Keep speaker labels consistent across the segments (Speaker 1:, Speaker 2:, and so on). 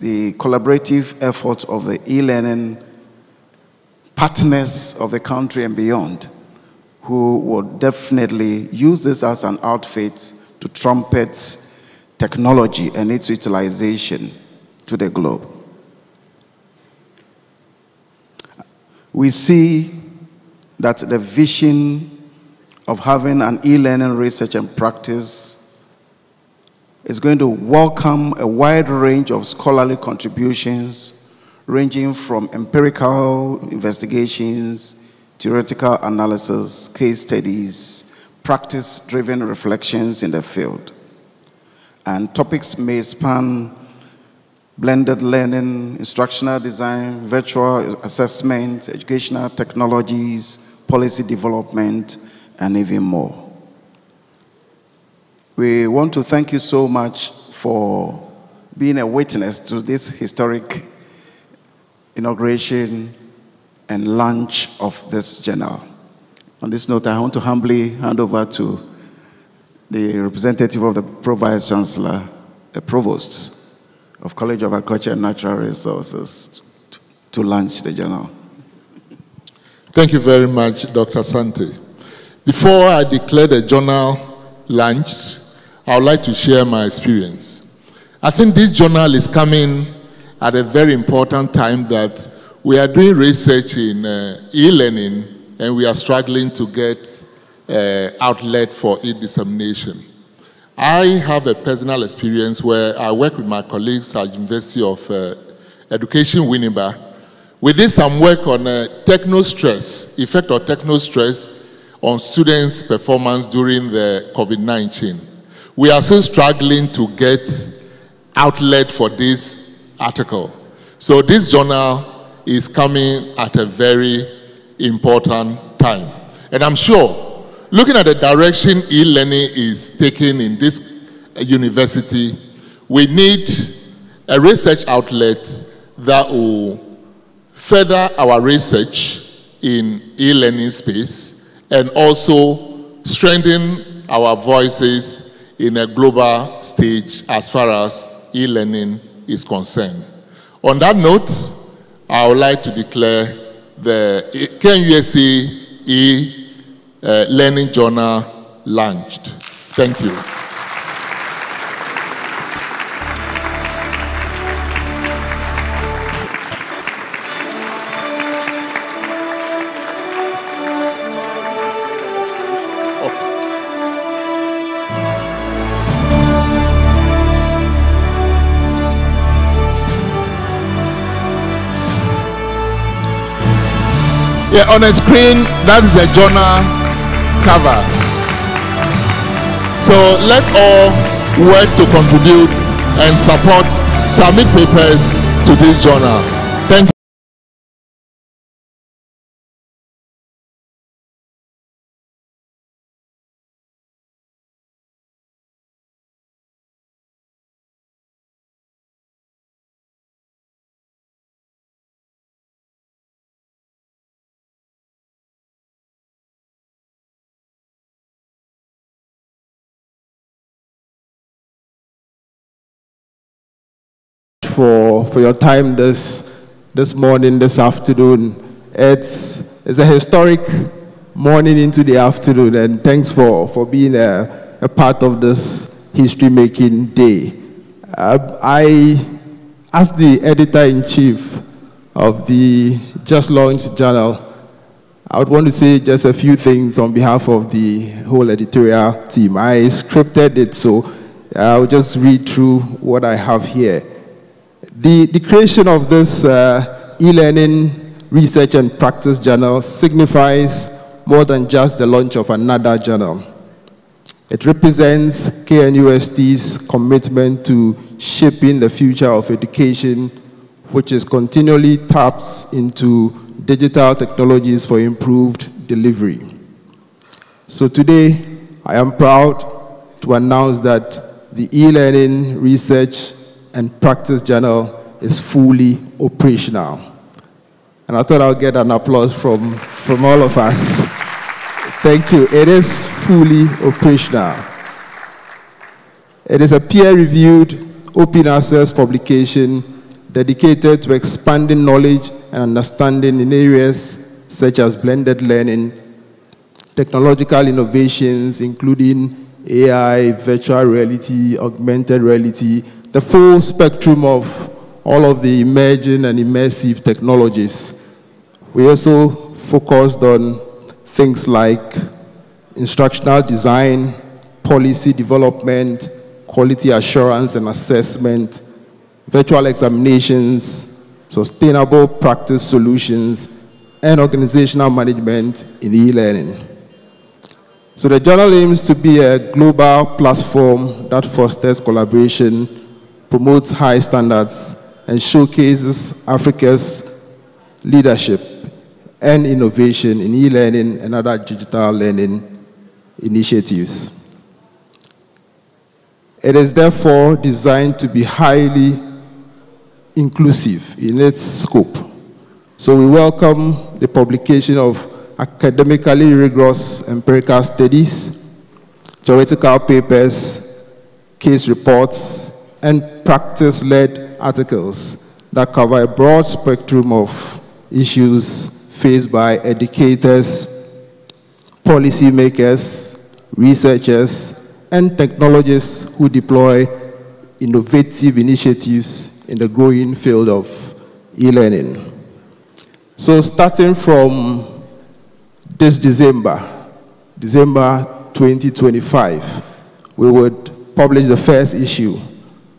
Speaker 1: the collaborative efforts of the e-learning partners of the country and beyond, who will definitely use this as an outfit to trumpet technology and its utilization to the globe. We see that the vision of having an e-learning research and practice is going to welcome a wide range of scholarly contributions, ranging from empirical investigations, theoretical analysis, case studies, practice-driven reflections in the field. And topics may span blended learning, instructional design, virtual assessment, educational technologies, policy development, and even more. We want to thank you so much for being a witness to this historic inauguration and launch of this journal. On this note, I want to humbly hand over to the representative of the Pro-Vice Chancellor, the Provost of College of Agriculture and Natural Resources, to launch the journal.
Speaker 2: Thank you very much, Dr. Sante. Before I declare the journal launched, I would like to share my experience. I think this journal is coming at a very important time that we are doing research in e-learning and we are struggling to get outlet for e-dissemination. I have a personal experience where I work with my colleagues at University of Education, Winneba. We did some work on techno-stress, effect of techno-stress on students' performance during the COVID-19. We are still struggling to get outlet for this article. So this journal is coming at a very important time. And I'm sure, looking at the direction e-learning is taking in this university, we need a research outlet that will further our research in e-learning space and also strengthen our voices in a global stage as far as e-learning is concerned. On that note, I would like to declare the KNUST e-learning journal launched. Thank you. Yeah, on a screen, that is a journal cover. So let's all work to contribute and support, submit papers to this journal. Thank you.
Speaker 3: For your time this morning, this afternoon. It's a historic morning into the afternoon, and thanks for being a part of this history-making day. I, as the editor-in-chief of the just launched journal, I would want to say just a few things on behalf of the whole editorial team. I scripted it, so I'll just read through what I have here. The creation of this e-learning research and practice journal signifies more than just the launch of another journal. It represents KNUST's commitment to shaping the future of education, which is continually taps into digital technologies for improved delivery. So today, I am proud to announce that the e-learning research and practice journal is fully operational. And I thought I'll get an applause from all of us. Thank you. It is fully operational. It is a peer-reviewed, open access publication dedicated to expanding knowledge and understanding in areas such as blended learning, technological innovations, including AI, virtual reality, augmented reality, the full spectrum of all of the emerging and immersive technologies. We also focused on things like instructional design, policy development, quality assurance and assessment, virtual examinations, sustainable practice solutions, and organizational management in e-learning. So the journal aims to be a global platform that fosters collaboration, promotes high standards, and showcases Africa's leadership and innovation in e-learning and other digital learning initiatives. It is therefore designed to be highly inclusive in its scope. So we welcome the publication of academically rigorous empirical studies, theoretical papers, case reports, and practice-led articles that cover a broad spectrum of issues faced by educators, policymakers, researchers, and technologists who deploy innovative initiatives in the growing field of e-learning. So starting from this December 2025, we would publish the first issue.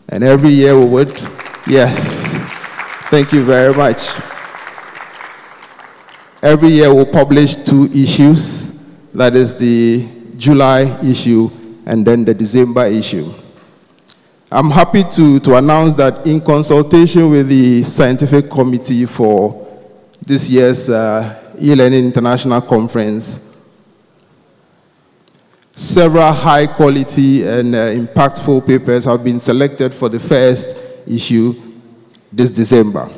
Speaker 3: And every year we would, yes, thank you very much. Every year we'll publish 2 issues, that is the July issue and then the December issue. I'm happy to announce that in consultation with the scientific committee for this year's E-Learning International Conference, several high-quality and impactful papers have been selected for the first issue this December.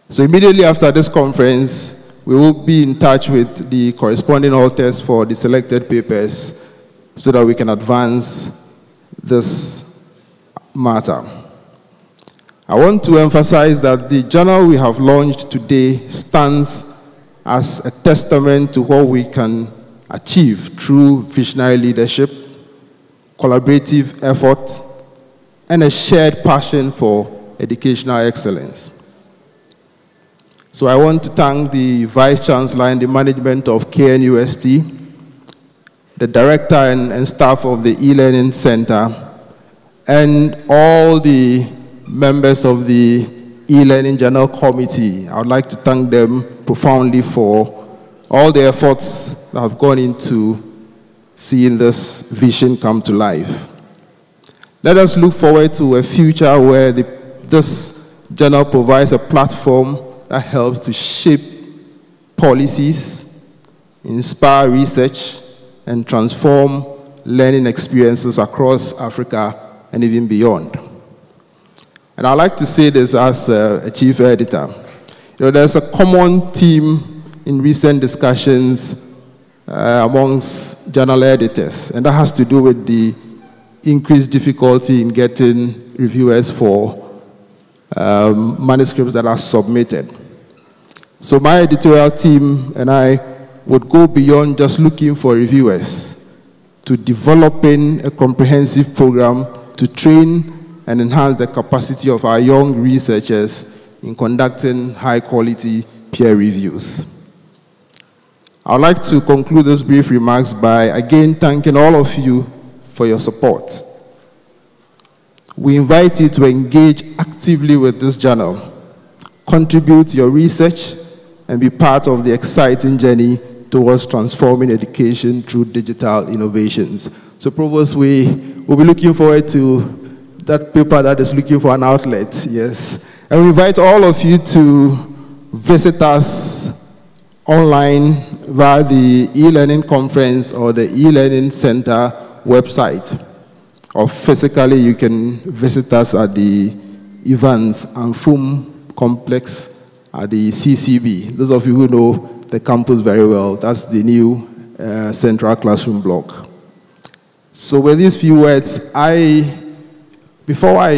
Speaker 3: So immediately after this conference, we will be in touch with the corresponding authors for the selected papers so that we can advance this matter. I want to emphasize that the journal we have launched today stands as a testament to what we can achieve through visionary leadership, collaborative effort, and a shared passion for educational excellence. So I want to thank the Vice Chancellor and the management of KNUST, the Director and staff of the E-Learning Center, and all the members of the E-Learning Journal Committee. I would like to thank them profoundly for all the efforts that have gone into seeing this vision come to life. Let us look forward to a future where this journal provides a platform that helps to shape policies, inspire research, and transform learning experiences across Africa and even beyond. And I'd like to say this as a chief editor. There's a common theme in recent discussions amongst journal editors, and that has to do with the increased difficulty in getting reviewers for manuscripts that are submitted. So my editorial team and I would go beyond just looking for reviewers to developing a comprehensive program to train and enhance the capacity of our young researchers in conducting high-quality peer reviews. I would like to conclude these brief remarks by again thanking all of you for your support. We invite you to engage actively with this journal, contribute your research, and be part of the exciting journey towards transforming education through digital innovations. So Provost, we will be looking forward to that paper that is looking for an outlet, yes. And we invite all of you to visit us online via the e-learning conference or the e-learning center website. Or physically, you can visit us at the Evans and Fum complex at the CCB. Those of you who know the campus very well, that's the new central classroom block. So with these few words, before I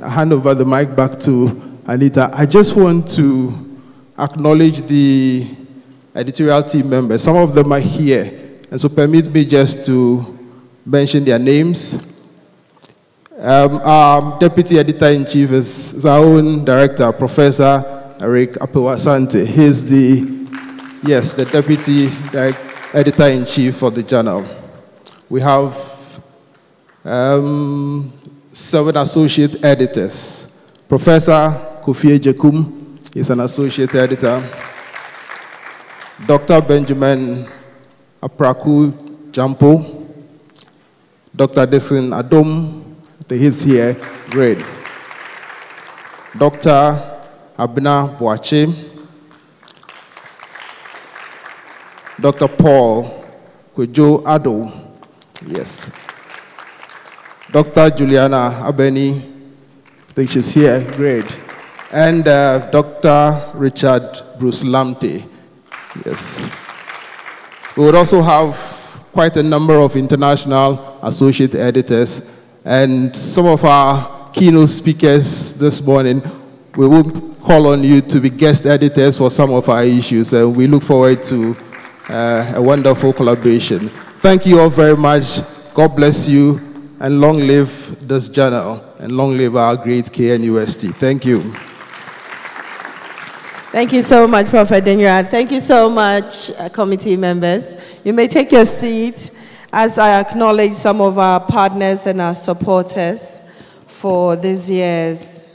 Speaker 3: hand over the mic back to Anita. I just want to acknowledge the editorial team members. Some of them are here, and so permit me just to mention their names. Our Deputy Editor-in-Chief is our own director, Professor Eric Apewasante. He's the Deputy Editor-in-Chief for the journal. We have 7 associate editors. Professor Kofi Ejekum is an associate editor. Dr. Benjamin Apraku Jampo. Dr. Desin Adom, he's here, great. Dr. Abna Boache. Dr. Paul Kwejo Ado, yes. Dr. Juliana Abeni, I think she's here, great. And Dr. Richard Bruce Lamte, yes. We would also have quite a number of international associate editors, and some of our keynote speakers this morning, we will call on you to be guest editors for some of our issues, and we look forward to a wonderful collaboration. Thank you all very much. God bless you, and long live this journal, and long live our great KNUST. Thank you.
Speaker 4: Thank you so much, Prophet Denira. Thank you so much, committee members. You may take your seat as I acknowledge some of our partners and our supporters for this year's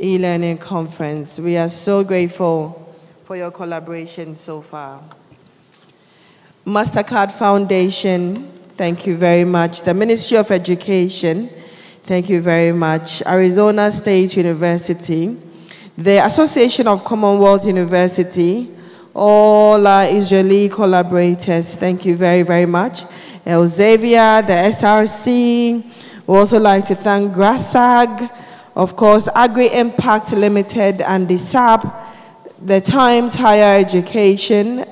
Speaker 4: e-learning conference. We are so grateful for your collaboration so far. MasterCard Foundation, thank you very much. The Ministry of Education, thank you very much. Arizona State University, the Association of Commonwealth University, all our Israeli collaborators, thank you very, very much. Elsevier, the SRC, we also like to thank GRASAG, of course, Agri-Impact Limited and the SAP, the Times Higher Education,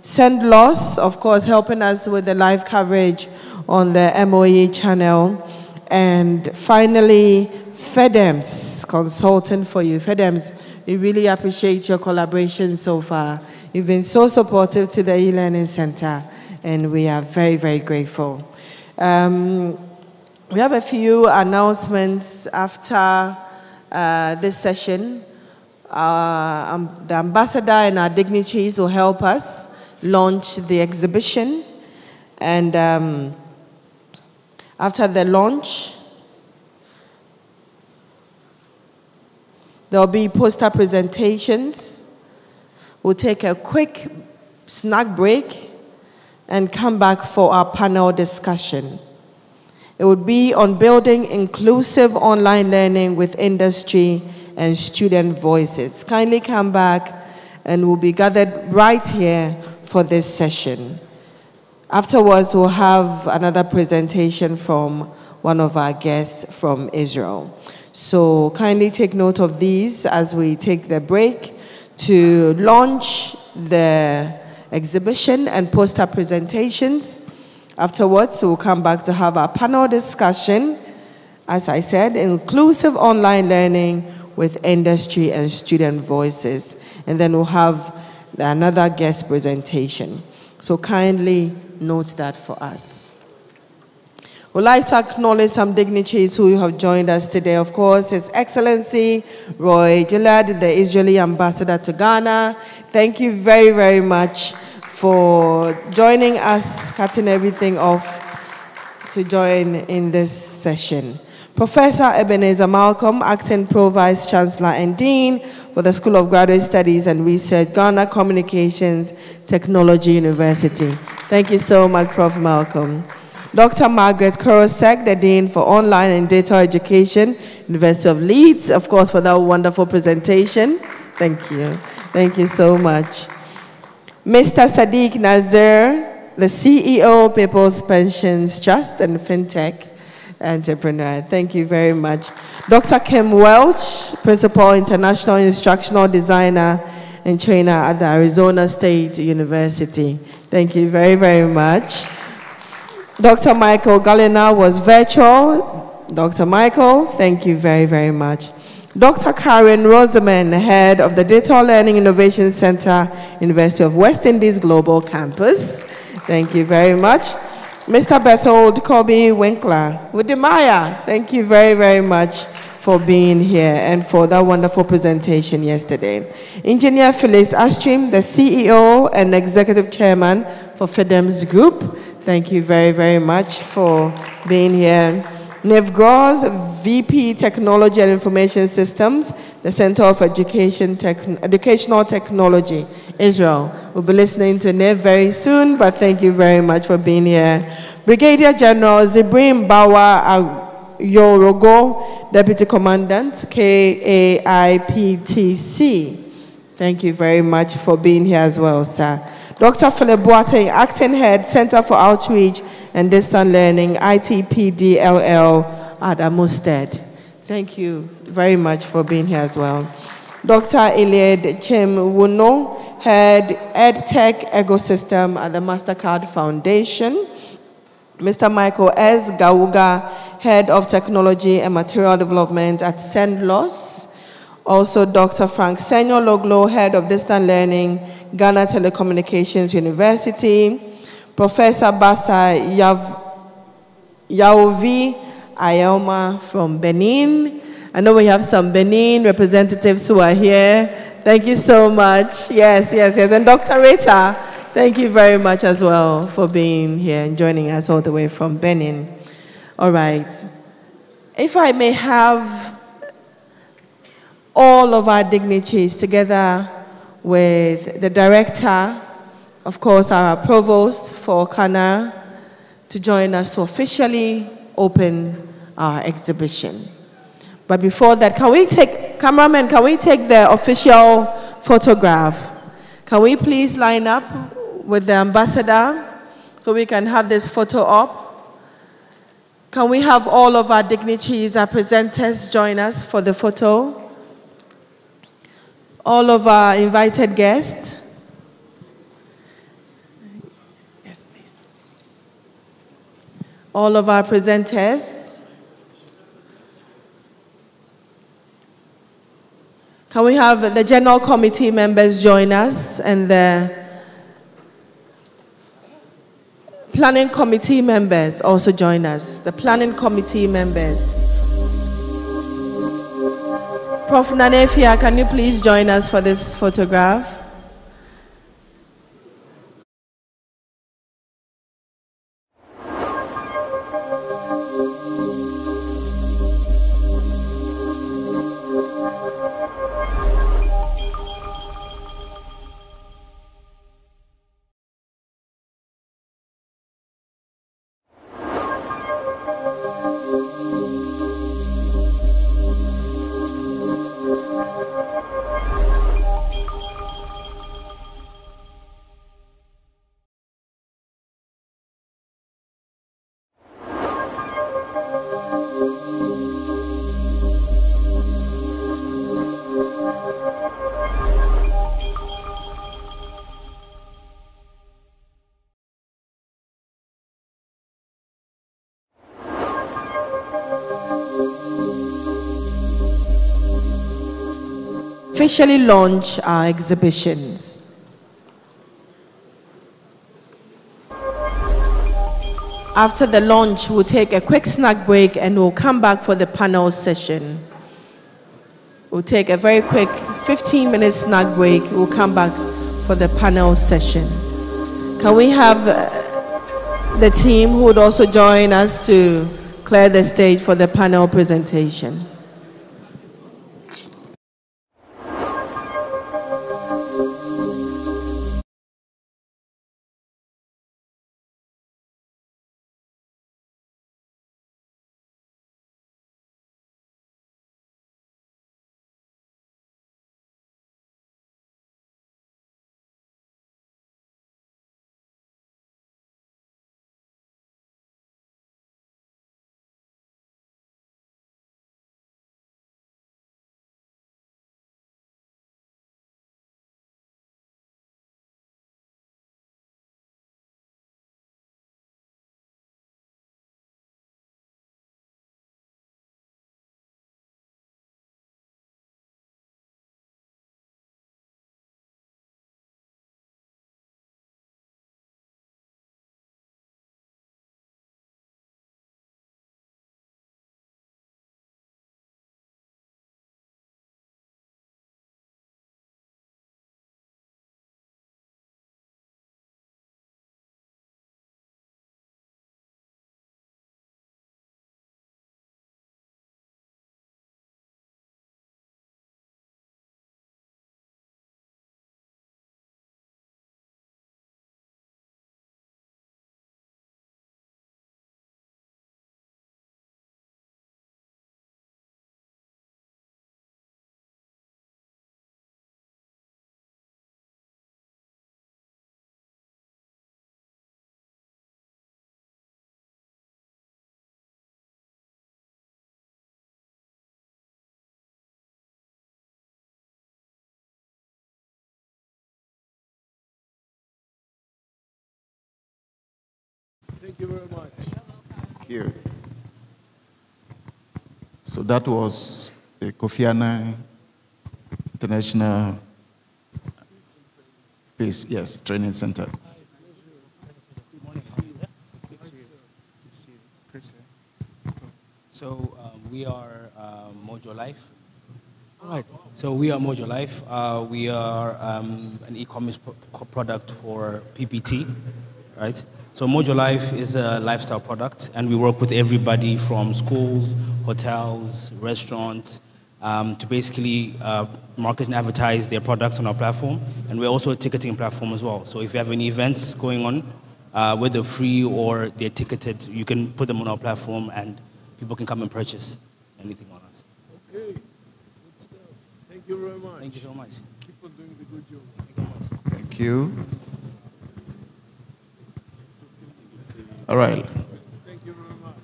Speaker 4: SendLoss, of course, helping us with the live coverage on the MOE channel. And finally, FEDEMS, consulting for you. FEDEMS, we really appreciate your collaboration so far. You've been so supportive to the e-learning center, and we are very, very grateful. We have a few announcements after this session. The ambassador and our dignitaries will help us launch the exhibition, and after the launch, there will be poster presentations. We'll take a quick snack break and come back for our panel discussion. It would be on building inclusive online learning with industry and student voices. Kindly come back, and we'll be gathered right here for this session. Afterwards, we'll have another presentation from one of our guests from Israel. So kindly take note of these as we take the break to launch the exhibition and poster presentations. Afterwards, we'll come back to have our panel discussion. As I said, inclusive online learning with industry and student voices. And then we'll have another guest presentation. So kindly note that for us. We'd like to acknowledge some dignitaries who have joined us today. Of course, His Excellency Roy Gillard, the Israeli ambassador to Ghana. Thank you very, very much for joining us, cutting everything off to join in this session. Professor Ebenezer Malcolm, Acting Pro Vice Chancellor and Dean for the School of Graduate Studies and Research, Ghana Communications Technology University. Thank you so much, Prof. Malcolm. Dr. Margaret Korosek, the Dean for Online and Data Education, University of Leeds, of course, for that wonderful presentation. Thank you. Thank you so much. Mr. Sadiq Nazir, the CEO, People's Pensions Trust and FinTech Entrepreneur. Thank you very much. Dr. Kim Welch, Principal International Instructional Designer and Trainer at the Arizona State University. Thank you very, very much. Dr. Michael Gallina was virtual. Dr. Michael, thank you very, very much. Dr. Karen Rosamond, Head of the Data Learning Innovation Center, University of West Indies Global Campus. Thank you very much. Mr. Berthold Kobe Winkler, Wudimaya, thank you very, very much for being here and for that wonderful presentation yesterday. Engineer Phyllis Astrim, the CEO and Executive Chairman for FIDEMS Group, thank you very, very much for being here. Nev Gross, VP Technology and Information Systems, the Center of Educational Technology, Israel. We'll be listening to Nev very soon, but thank you very much for being here. Brigadier General Zibrim Bawa Yorogo, Deputy Commandant, KAIPTC. Thank you very much for being here as well, sir. Dr. Philip Boateng, Acting Head, Center for Outreach and Distant Learning, ITPDLL at Amusted. Thank you very much for being here as well. Dr. Eliad Chemwuno, Head EdTech Ecosystem at the MasterCard Foundation. Mr. Michael S. Gauga, Head of Technology and Material Development at SendLoss. Also, Dr. Frank Senyo Loglo, Head of Distant Learning, Ghana Telecommunications University. Professor Basa Yaovi Ayoma from Benin. I know we have some Benin representatives who are here. Thank you so much. Yes. And Dr. Rita, thank you very much as well for being here and joining us all the way from Benin. All right. If I may have all of our dignitaries together with the director, of course, our provost for Kana, to join us to officially open our exhibition. But before that, cameraman, can we take the official photograph? Can we please line up with the ambassador so we can have this photo up? Can we have all of our dignitaries, our presenters join us for the photo? All of our invited guests. Yes, please. All of our presenters. Can we have the General Committee members join us and the Planning Committee members also join us. The Planning Committee members. Prof. Nanefia, can you please join us for this photograph? Officially launch our exhibitions. After the launch, we'll take a quick snack break and we'll come back for the panel session. We'll take a very quick 15-minute snack break. We'll come back for the panel session. Can we have the team who would also join us to clear the stage for the panel presentation?
Speaker 3: Thank you very much.
Speaker 1: Thank you. So that was the Kofi Annan International Peace, yes, Training Center.
Speaker 5: So we are Mojo Life. All right. So we are Mojo Life. We are an e-commerce product for PPT, right? So Mojo Life is a lifestyle product, and we work with everybody from schools, hotels, restaurants, to basically market and advertise their products on our platform. And we're also a ticketing platform as well. So if you have any events going on, whether free or they're ticketed, you can put them on our platform and people can come and purchase anything on us.
Speaker 3: Okay, good stuff. Thank you very much.
Speaker 5: Thank you so much.
Speaker 3: Keep on doing the good job.
Speaker 1: Thank you. All right.
Speaker 3: Thank you very much.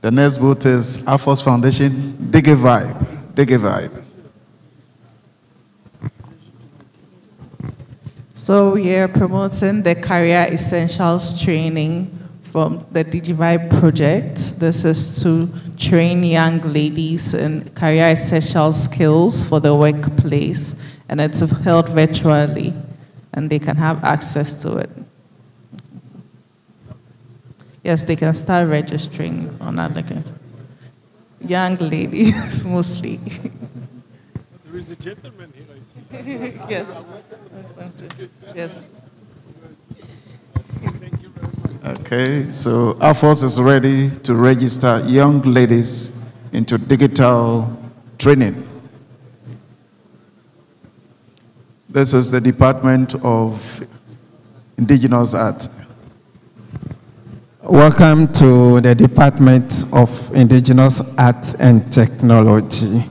Speaker 1: The next booth is Air Force Foundation. Dig a vibe. Dig a vibe.
Speaker 6: So we are promoting the Career Essentials training from the DigiVibe project. This is to train young ladies in career essential skills for the workplace, and it's held virtually, and they can have access to it. Yes, they can start registering on our link. Young ladies, mostly.
Speaker 3: There is a gentleman here, I see.
Speaker 6: Yes. Yes.
Speaker 3: Thank you very much.
Speaker 1: Okay, so Air Force is ready to register young ladies into digital training. This is the Department of Indigenous Art.
Speaker 3: Welcome to the Department of Indigenous Arts and Technology.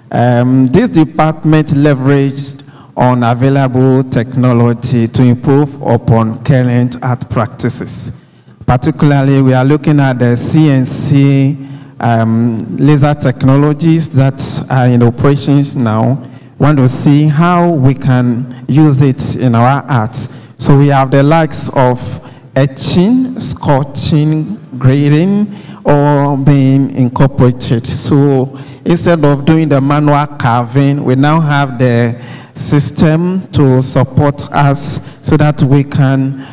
Speaker 3: This department leveraged on available technology to improve upon current art practices. Particularly, we are looking at the CNC laser technologies that are in operations now. Want to see how we can use it in our art. So we have the likes of etching, scorching, grading, all being incorporated. So instead of doing the manual carving, we now have the system to support us so that we can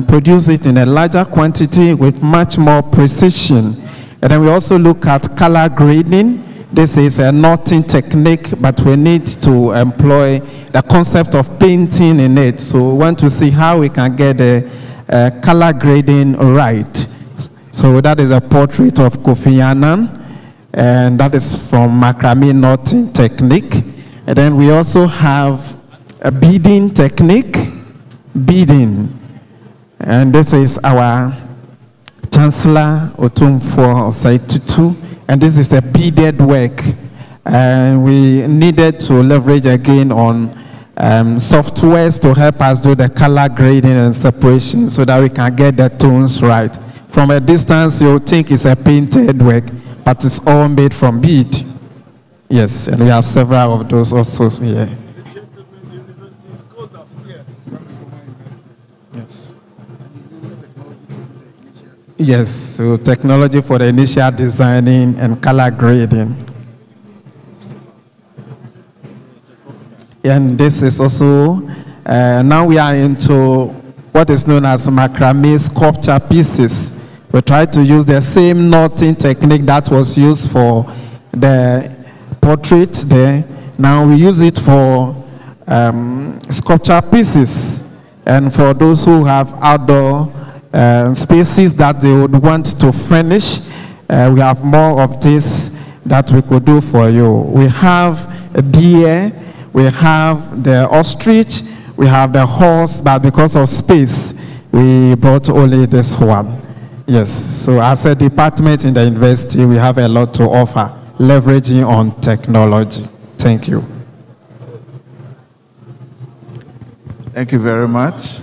Speaker 3: produce it in a larger quantity with much more precision. And then we also look at color grading. This is a knotting technique, but we need to employ the concept of painting in it. So we want to see how we can get the color grading right. So that is a portrait of Kofi Annan, and that is from macrame knotting technique. And then we also have a beading technique, beading. And this is our Chancellor Otumfuo Osei-Tutu, and this is the beaded work. And we needed to leverage again on softwares to help us do the color grading and separation so that we can get the tones right. From a distance, you'll think it's a painted work, but it's all made from bead. Yes, and we have several of those also here. Yes. Yes, so technology for the initial designing and color grading. And this is also, now we are into what is known as macrame sculpture pieces. We try to use the same knotting technique that was used for the portrait there. Now we use it for sculpture pieces. And for those who have outdoor spaces that they would want to furnish, we have more of this that we could do for you. We have a deer, we have the ostrich, we have the horse, but because of space, we brought only this one. Yes, so as a department in the university, we have a lot to offer, leveraging on technology. Thank you.
Speaker 1: Thank you very much.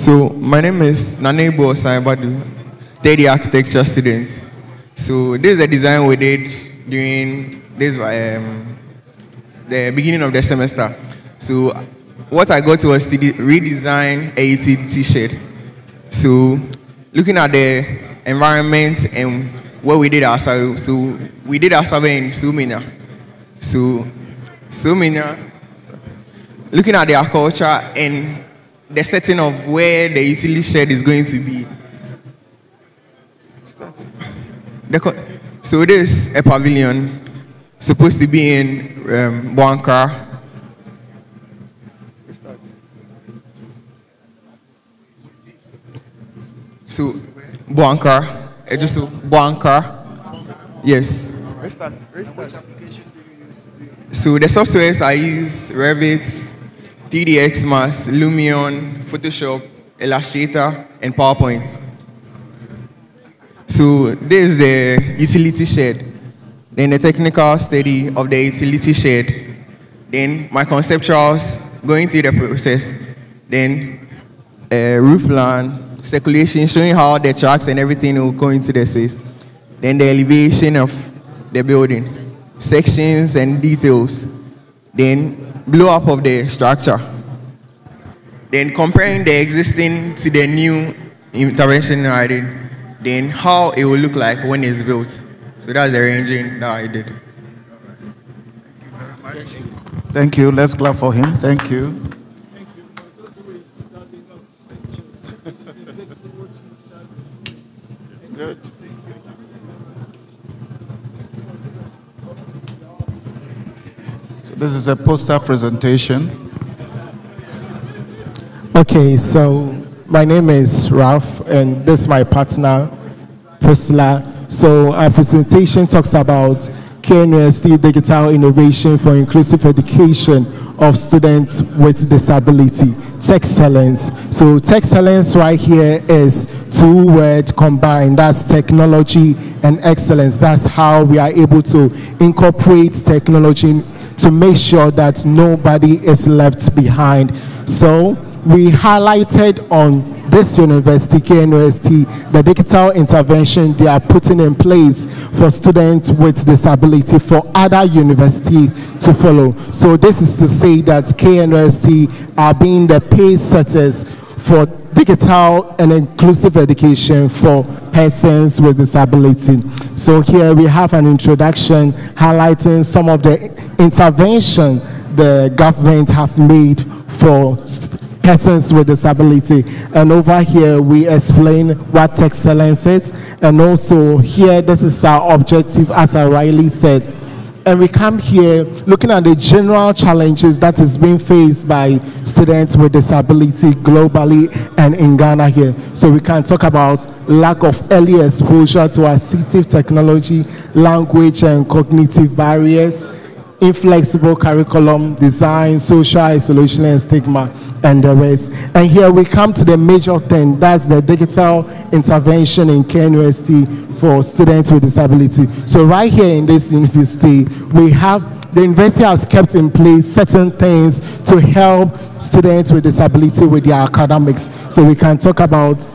Speaker 7: So my name is Nanebo Saibadu, third year architecture student. So this is a design we did during this the beginning of the semester. So what I got was to redesign a utility shed. So looking at the environment and where we did our survey, so we did our survey in Sumina. So Sumina, looking at their culture and the setting of where the utility shed is going to be. So this is a pavilion supposed to be in Buanka. So Buanka, just Buanka. Yes. Restart. So the softwares I use Revit, 3ds Max, Lumion, Photoshop, Illustrator, and PowerPoint. So this is the utility shed. Then the technical study of the utility shed. Then my conceptuals, going through the process. Then roof plan, circulation, showing how the tracks and everything will go into the space. Then the elevation of the building, sections and details. Then blow up of the structure. Then comparing the existing to the new intervention I did. Then how it will look like when it's built. So that's the ranging that I did.
Speaker 1: Thank you. Let's clap for him. Thank you. Good. So this is a poster presentation.
Speaker 3: Okay, so my name is Ralph, and this is my partner, Priscilla. So our presentation talks about KNUST Digital Innovation for Inclusive Education of Students with Disability, Techcellence. So Techcellence right here is two-word combined. That's technology and excellence. That's how we are able to incorporate technology to make sure that nobody is left behind. So we highlighted on this university, KNUST, the digital intervention they are putting in place for students with disability for other universities to follow. So this is to say that KNUST are being the pace setters for digital and inclusive education for persons with disability. So here we have an introduction highlighting some of the intervention the government have made for persons with disability. And over here, we explain what Techcellence is. And also here, this is our objective, as Riley said. And we come here looking at the general challenges that is being faced by students with disability globally and in Ghana here. So we can talk about lack of early exposure to assistive technology, language and cognitive barriers, inflexible curriculum design, social isolation and stigma, and the rest. And here we come to the major thing, that's the digital intervention in KNUST for students with disability. So right here in this university, we have, the university has kept in place certain things to help students with disability with their academics. So we can talk about,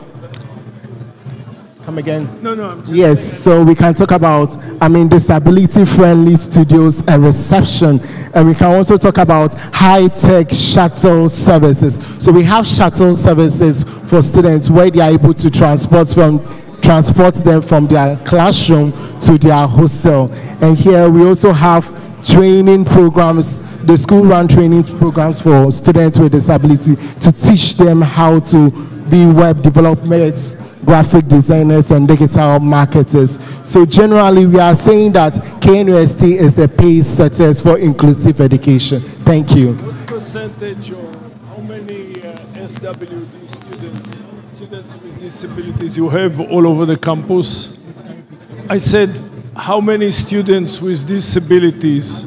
Speaker 3: come again?
Speaker 8: No.
Speaker 3: Yes, so we can talk about, disability-friendly studios and reception. And we can also talk about high-tech shuttle services. So we have shuttle services for students where they are able to transport them from their classroom to their hostel. And here we also have training programs, the school-run training programs for students with disability to teach them how to be web developers, graphic designers, and digital marketers. So generally, we are saying that KNUST is the pace setters for inclusive education. Thank you.
Speaker 8: What percentage or how many SWD students with disabilities you have all over the campus? I said, how many students with disabilities,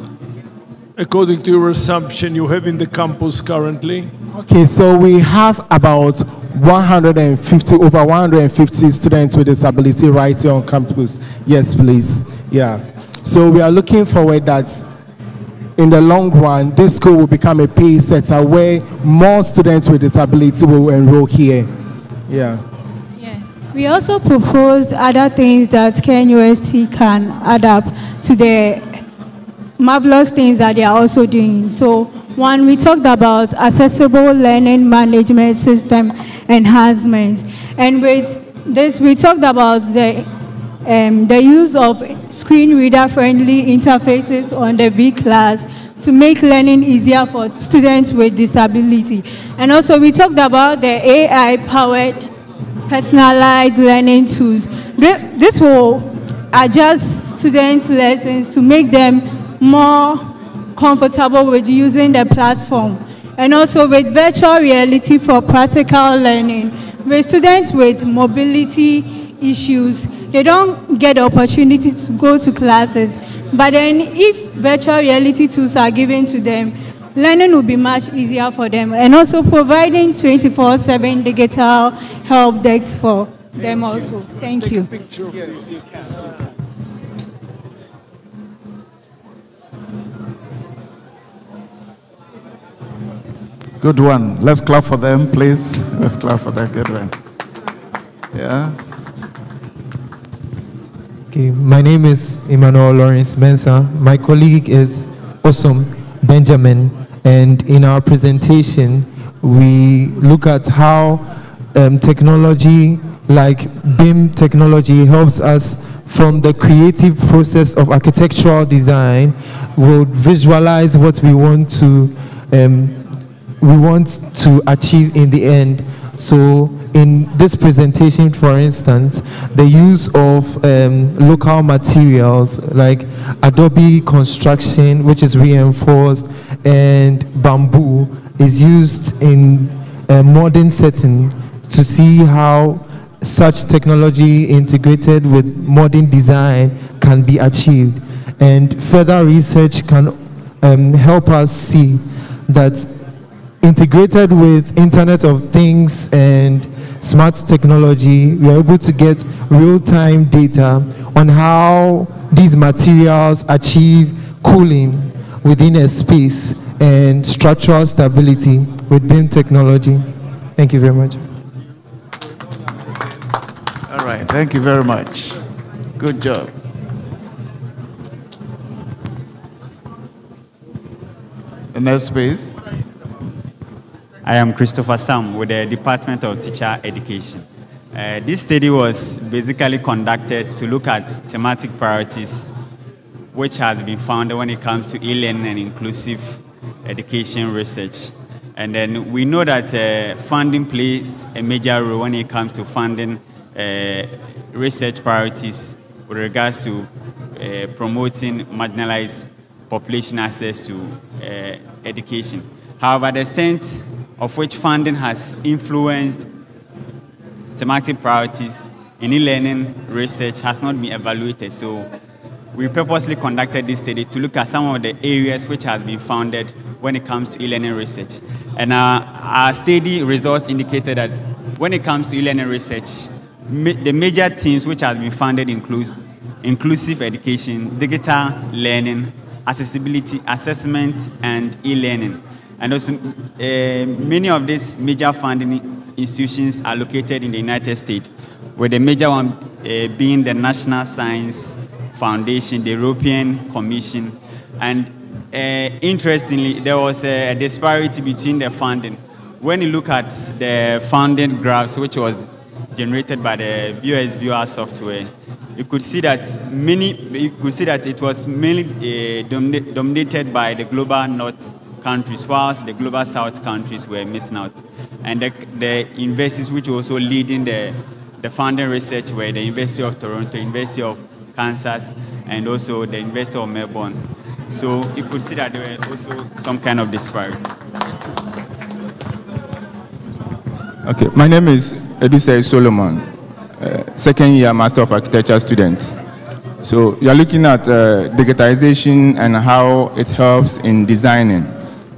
Speaker 8: according to your assumption, you have in the campus currently?
Speaker 3: Okay, so we have about over 150 students with disability right here on campus. Yes, please. Yeah. So we are looking forward that in the long run, this school will become a pace setter where more students with disability will enroll here. Yeah.
Speaker 9: We also proposed other things that KNUST can adapt to the marvelous things that they are also doing. So one, we talked about accessible learning management system enhancement. And with this, we talked about the use of screen reader friendly interfaces on the V-Class to make learning easier for students with disability. And also we talked about the AI-powered personalized learning tools. This will adjust students' lessons to make them more comfortable with using the platform. And also with virtual reality for practical learning. With students with mobility issues, they don't get the opportunity to go to classes. But then if virtual reality tools are given to them, learning will be much easier for them, and also providing 24/7 digital help desks for them also. Thank you.
Speaker 1: Good one. Let's clap for them, please. Let's clap for that. Good one. Yeah.
Speaker 10: Okay, my name is Emmanuel Lawrence Mensah. My colleague is Awesome Benjamin. And in our presentation, we look at how technology like BIM technology helps us from the creative process of architectural design. We'll visualize what we want to achieve in the end. So in this presentation, for instance, the use of local materials like Adobe construction, which is reinforced, and bamboo is used in a modern setting to see how such technology integrated with modern design can be achieved. And further research can help us see that integrated with Internet of Things and smart technology, we are able to get real-time data on how these materials achieve cooling within a space and structural stability with BIM technology. Thank you very much.
Speaker 1: All right, thank you very much. Good job. The next please.
Speaker 11: I am Christopher Sam with the Department of Teacher Education. This study was basically conducted to look at thematic priorities which has been found when it comes to e-learning and inclusive education research. And then we know that funding plays a major role when it comes to funding research priorities with regards to promoting marginalized population access to education. However, the extent of which funding has influenced thematic priorities in e-learning research has not been evaluated. So we purposely conducted this study to look at some of the areas which has been founded when it comes to e-learning research. And our study results indicated that when it comes to e-learning research, the major themes which has been founded include inclusive education, digital learning, accessibility, assessment, and e-learning. And also, many of these major funding institutions are located in the United States, with the major one being the National Science Foundation, the European Commission. And interestingly, there was a disparity between the funding. When you look at the funding graphs, which was generated by the VOS Viewer software, you could see that it was mainly dominated by the global north countries, whilst the global south countries were missing out. And the universities which were also leading the funding research were the University of Toronto, University of Kansas, and also the University of Melbourne. So you could see that there were also some kind of disparity.
Speaker 12: Okay, my name is Edusei Solomon, second year Master of Architecture student. So you are looking at digitization and how it helps in designing.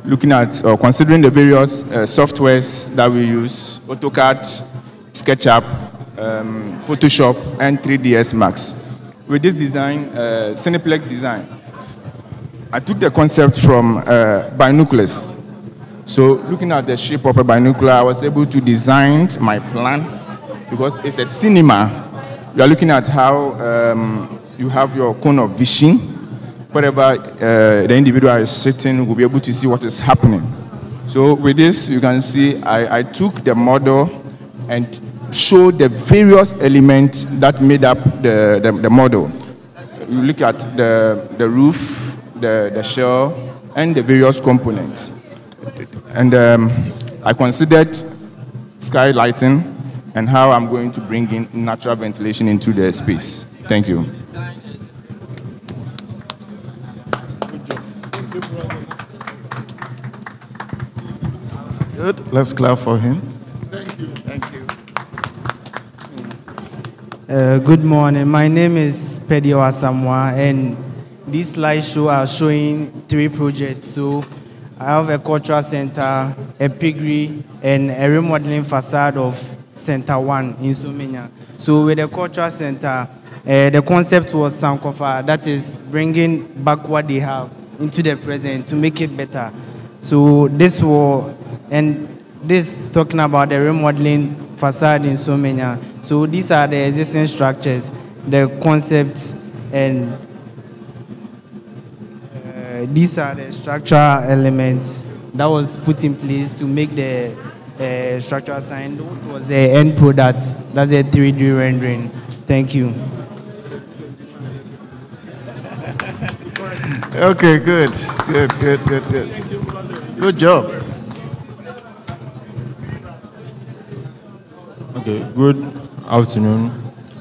Speaker 12: Looking at or considering the various softwares that we use, AutoCAD, SketchUp, Photoshop, and 3ds Max. With this design, Cineplex design, I took the concept from binoculars. So looking at the shape of a binocular, I was able to design my plan because it's a cinema. You are looking at how you have your cone of vision. Wherever the individual is sitting, will be able to see what is happening. So with this, you can see I took the model and showed the various elements that made up the model. You look at the roof, the shell, and the various components. And I considered skylighting and how I'm going to bring in natural ventilation into the space. Thank you.
Speaker 1: Good. Let's clap for him.
Speaker 2: Thank you.
Speaker 1: Thank you.
Speaker 13: Good morning. My name is Pedio Asamoah, and this slideshow are showing 3 projects. So I have a cultural center, a piggery, and a remodeling facade of Center 1 in Somenia. So with the cultural center, the concept was Sankofa, that is bringing back what they have into the present to make it better. So this talking about the remodeling facade in Somenia. So these are the existing structures, the concepts, and these are the structural elements that was put in place to make the structural sign. This was the end product. That's the 3D rendering. Thank you.
Speaker 1: Okay, good. Good job.
Speaker 14: Okay, good afternoon.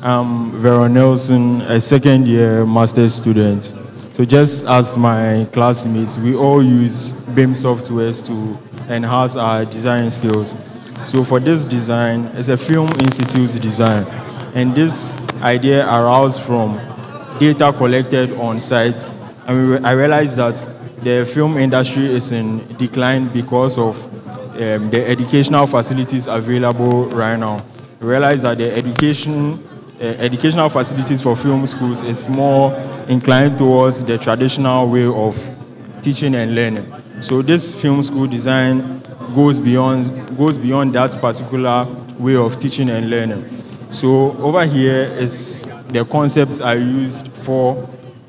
Speaker 14: I'm Vera Nelson, a second-year master's student. So just as my classmates, we all use BIM softwares to enhance our design skills. So for this design, it's a Film Institute's design. And this idea arose from data collected on site. And I realized that the film industry is in decline because of the educational facilities available right now. I realized that the educational facilities for film schools is more inclined towards the traditional way of teaching and learning. So this film school design goes beyond that particular way of teaching and learning. So over here is the concepts I used for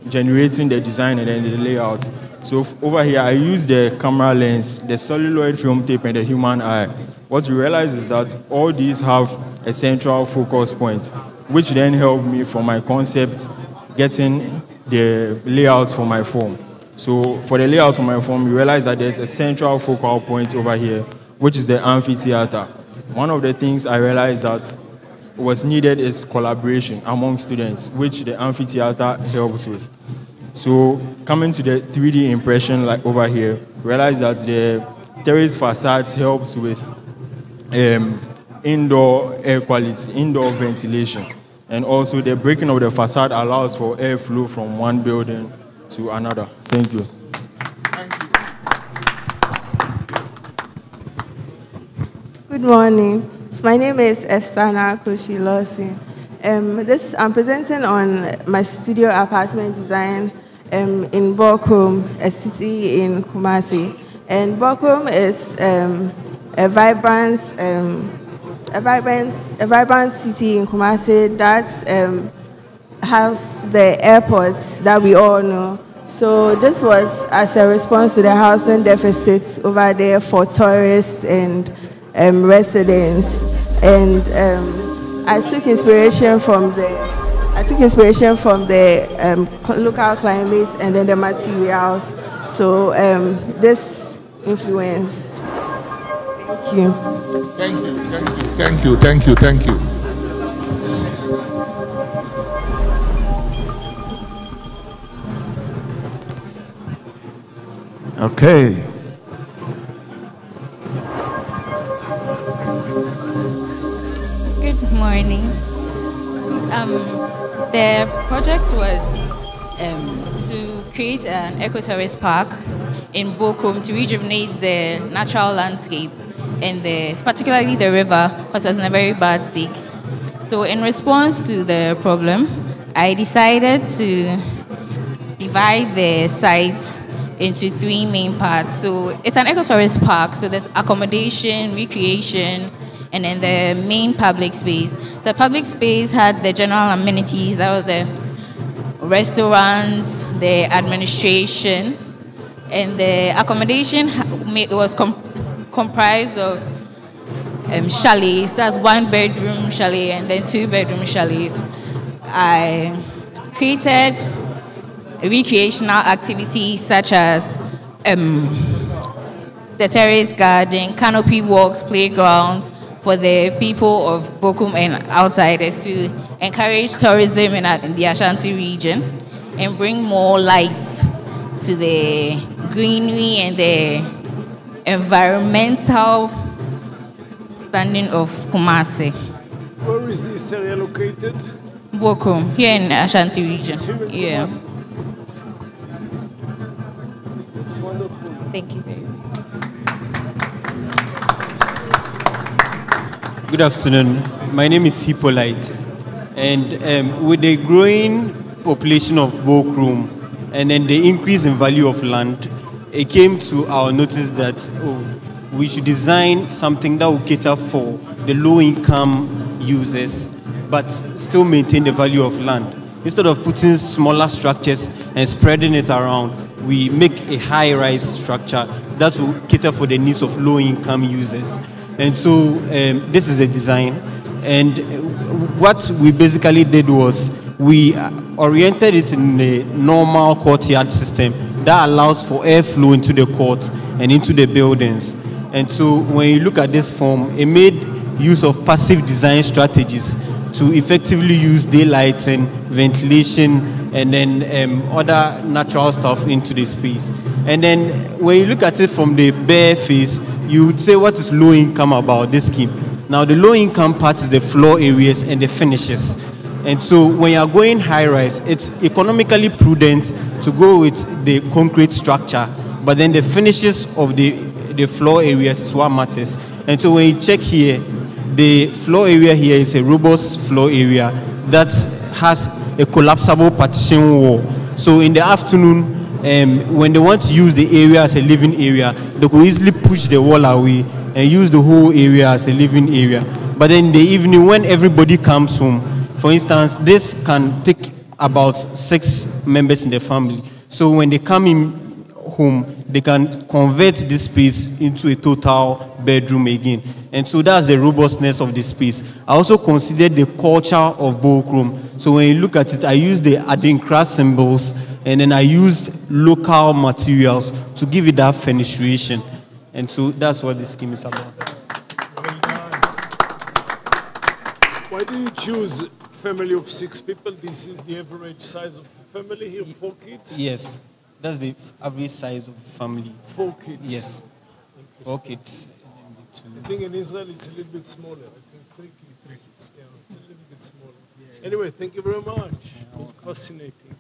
Speaker 14: generating the design and then the layout. So over here I use the camera lens, the celluloid film tape, and the human eye. What you realize is that all these have a central focus point, which then helped me for my concept getting the layouts for my form. So for the layouts for my form, you realize that there's a central focal point over here, which is the amphitheater. One of the things I realized that was needed is collaboration among students, which the amphitheater helps with. So coming to the 3D impression like over here, realize that the terrace facades helps with indoor air quality, indoor ventilation. And also the breaking of the facade allows for airflow from one building to another. Thank you.
Speaker 4: Good morning. So my name is Estana Koshi-Lawson. I'm presenting on my studio apartment design in Borkum, a city in Kumasi. And Borkum is a vibrant city in Kumasi that has the airports that we all know. So this was as a response to the housing deficits over there for tourists and residents. And I took inspiration from the local climate and then the materials. So this influenced. Thank you.
Speaker 2: Thank you.
Speaker 1: Okay.
Speaker 15: Good morning. The project was to create an ecotourist park in Bokum to rejuvenate the natural landscape and particularly the river, because it's in a very bad state. So in response to the problem, I decided to divide the site into three main parts. So it's an ecotourist park, so there's accommodation, recreation, and then the main public space. The public space had the general amenities, that was the restaurants, the administration, and the accommodation was comprised of chalets. That's 1-bedroom chalet and then 2-bedroom chalets. I created recreational activities such as the terrace garden, canopy walks, playgrounds for the people of Bokum and outsiders to encourage tourism in the Ashanti region and bring more light to the greenery and the environmental standing of Kumasi.
Speaker 8: Where is this area located?
Speaker 15: Bokum, here in Ashanti region. Yeah.
Speaker 8: It's wonderful.
Speaker 15: Thank you very much.
Speaker 14: Good afternoon. My name is Hippolyte, and with the growing population of Bokum and then the increase in value of land, it came to our notice that we should design something that will cater for the low-income users, but still maintain the value of land. Instead of putting smaller structures and spreading it around, we make a high-rise structure that will cater for the needs of low-income users. And so this is the design. And what we basically did was we oriented it in a normal courtyard system that allows for airflow into the courts and into the buildings. And so when you look at this form, it made use of passive design strategies to effectively use daylight and ventilation and then other natural stuff into the space. And then when you look at it from the bare face, you would say, what is low income about this scheme? Now, the low income part is the floor areas and the finishes. And so when you are going high rise, it's economically prudent to go with the concrete structure, but then the finishes of the floor areas is what matters. And so when you check here, the floor area here is a robust floor area that has a collapsible partition wall. So in the afternoon, when they want to use the area as a living area, they could easily push the wall away and use the whole area as a living area. But then in the evening, when everybody comes home, for instance, this can take about 6 members in the family. So when they come in home, they can convert this space into a total bedroom again. And so that's the robustness of the space. I also considered the culture of Bokum. So when you look at it, I used the Adinkra symbols, and then I used local materials to give it that fenestration. And so that's what the scheme is about.
Speaker 8: Why do you choose family of 6 people? This is the average size of family here, 4 kids?
Speaker 14: Yes, that's the average size of family.
Speaker 8: 4 kids?
Speaker 14: Yes, 4 kids.
Speaker 8: I think in Israel it's a little bit smaller. I think 3 kids. Yeah, it's a little bit smaller. Yes. Anyway, thank you very much. It was fascinating.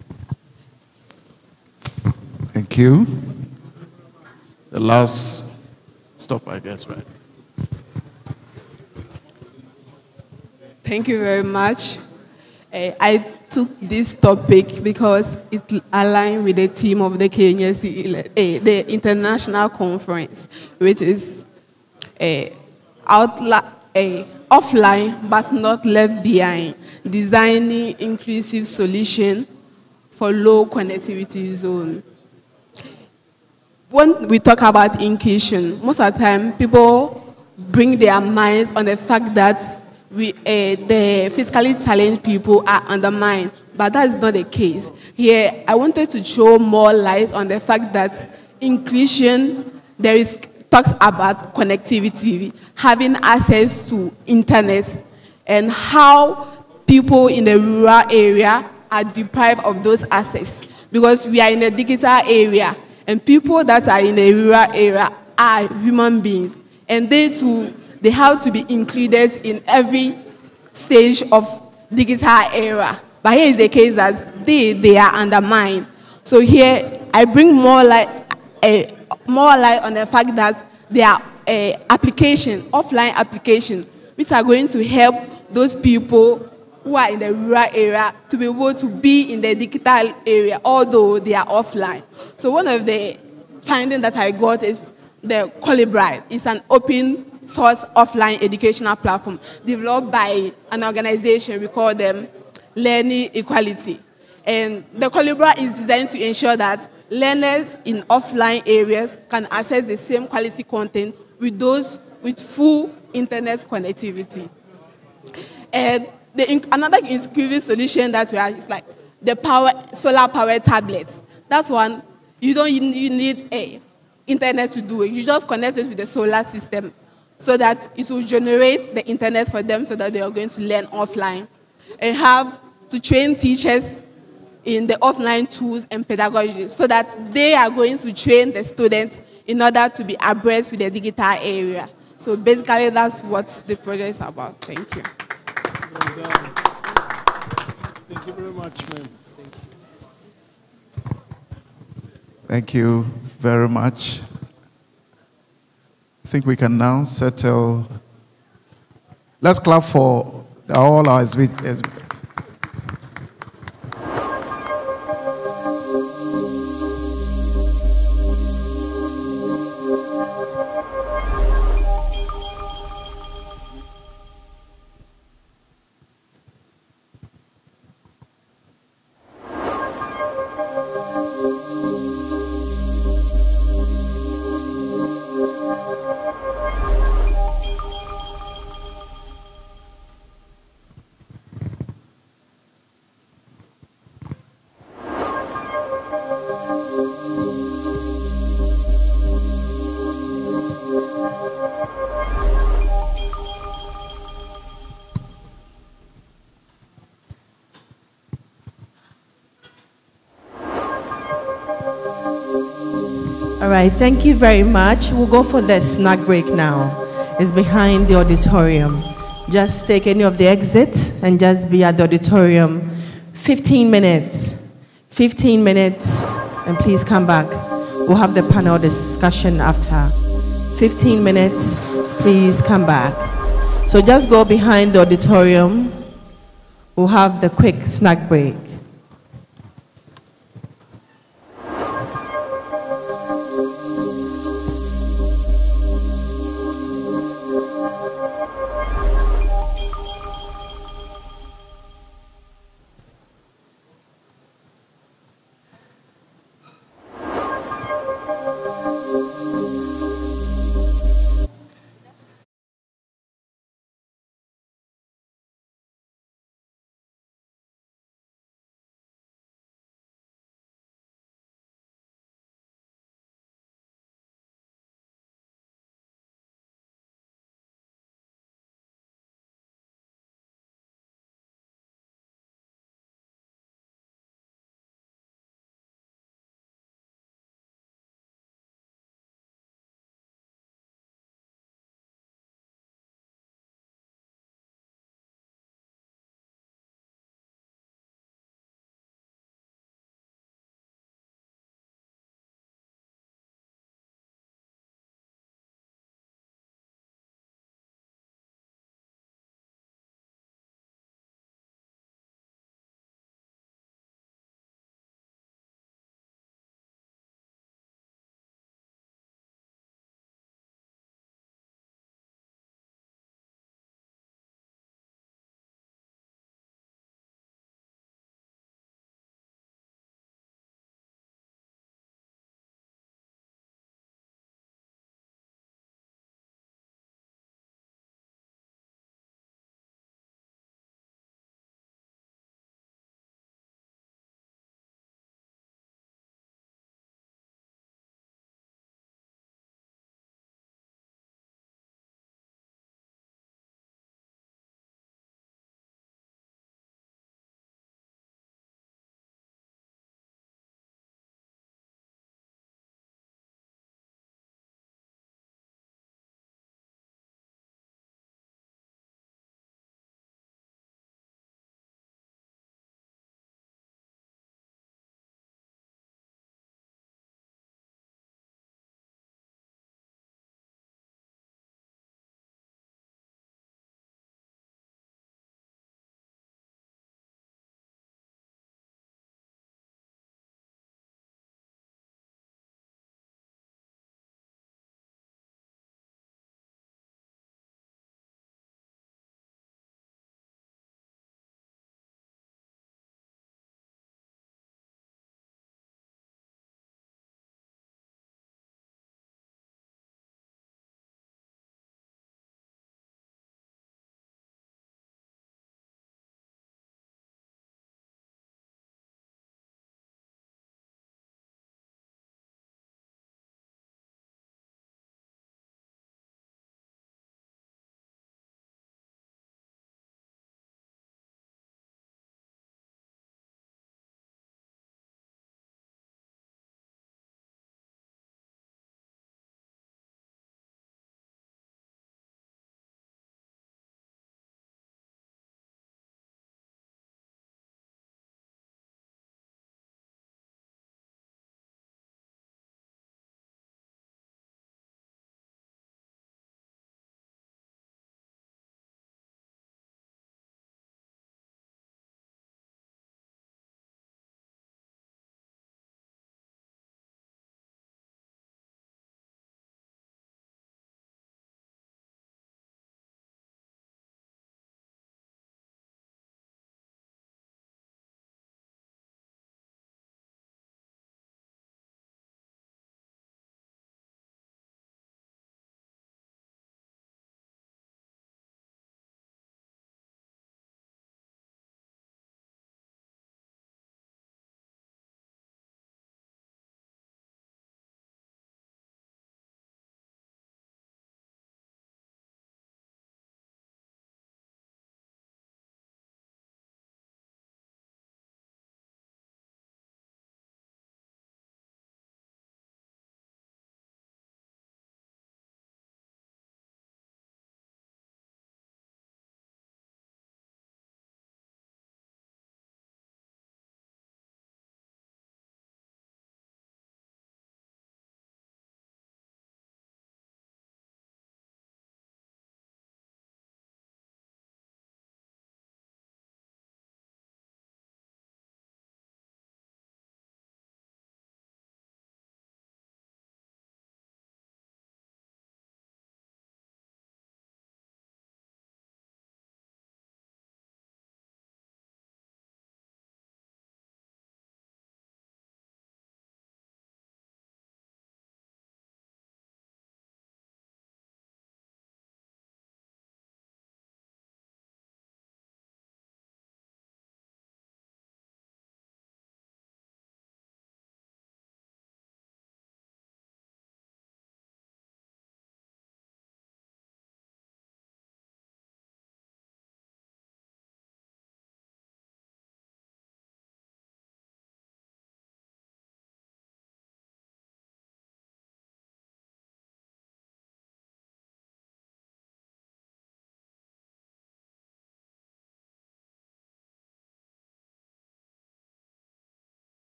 Speaker 1: Thank you. The last stop, I guess, right?
Speaker 16: Thank you very much. I took this topic because it aligned with the theme of the KNSC, the international conference, which is offline but not left behind, designing inclusive solution for low connectivity zone. When we talk about inclusion, most of the time people bring their minds on the fact that the physically challenged people are undermined, but that is not the case. Here, I wanted to show more light on the fact that inclusion, there is talks about connectivity, having access to internet, and how people in the rural area are deprived of those access. Because we are in a digital area, and people that are in the rural area are human beings, and they too, they have to be included in every stage of digital era. But here is the case that they are undermined. So here, I bring more light on the fact that there are offline applications, which are going to help those people who are in the rural area to be able to be in the digital area, although they are offline. So one of the finding that I got is the Colibri. It's an open source offline educational platform developed by an organization, we call them Learning Equality. And the Colibri is designed to ensure that learners in offline areas can access the same quality content with those with full internet connectivity. And another inclusive solution that we have is like the solar powered tablets. That one, you need a internet to do it. You just connect it with the solar system so that it will generate the internet for them so that they are going to learn offline. And have to train teachers in the offline tools and pedagogy so that they are going to train the students in order to be abreast with the digital area. So basically, that's what the project is about. Thank you.
Speaker 8: Well done. Thank you very much, ma'am.
Speaker 1: Thank you very much. I think we can now settle. Let's clap for all our SB.
Speaker 4: All right, thank you very much. We'll go for the snack break now. It's behind the auditorium. Just take any of the exits and just be at the auditorium. 15 minutes. 15 minutes, and please come back. We'll have the panel discussion after. 15 minutes, please come back. So just go behind the auditorium. We'll have the quick snack break.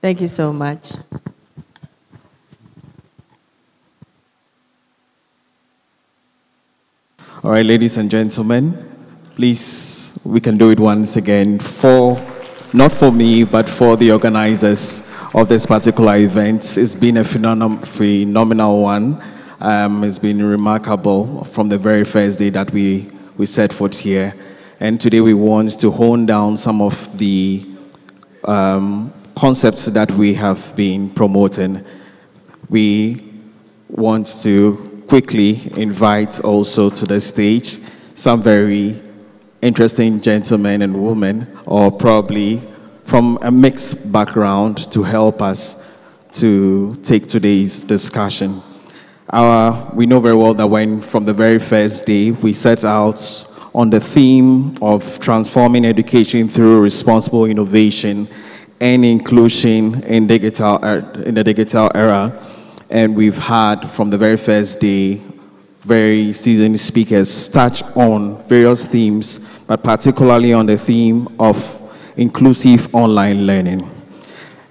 Speaker 4: Thank you so much.
Speaker 17: All right, ladies and gentlemen, please, we can do it once again not for me, but for the organizers of this particular event. It's been a phenomenal one. It's been remarkable from the very first day that we set foot here. And today we want to hone down some of the concepts that we have been promoting. We want to quickly invite also to the stage some very interesting gentlemen and women, or probably from a mixed background, to help us to take today's discussion. We know very well that from the very first day, we set out on the theme of transforming education through responsible innovation and inclusion in the digital era. And we've had, from the very first day, very seasoned speakers touch on various themes, but particularly on the theme of inclusive online learning.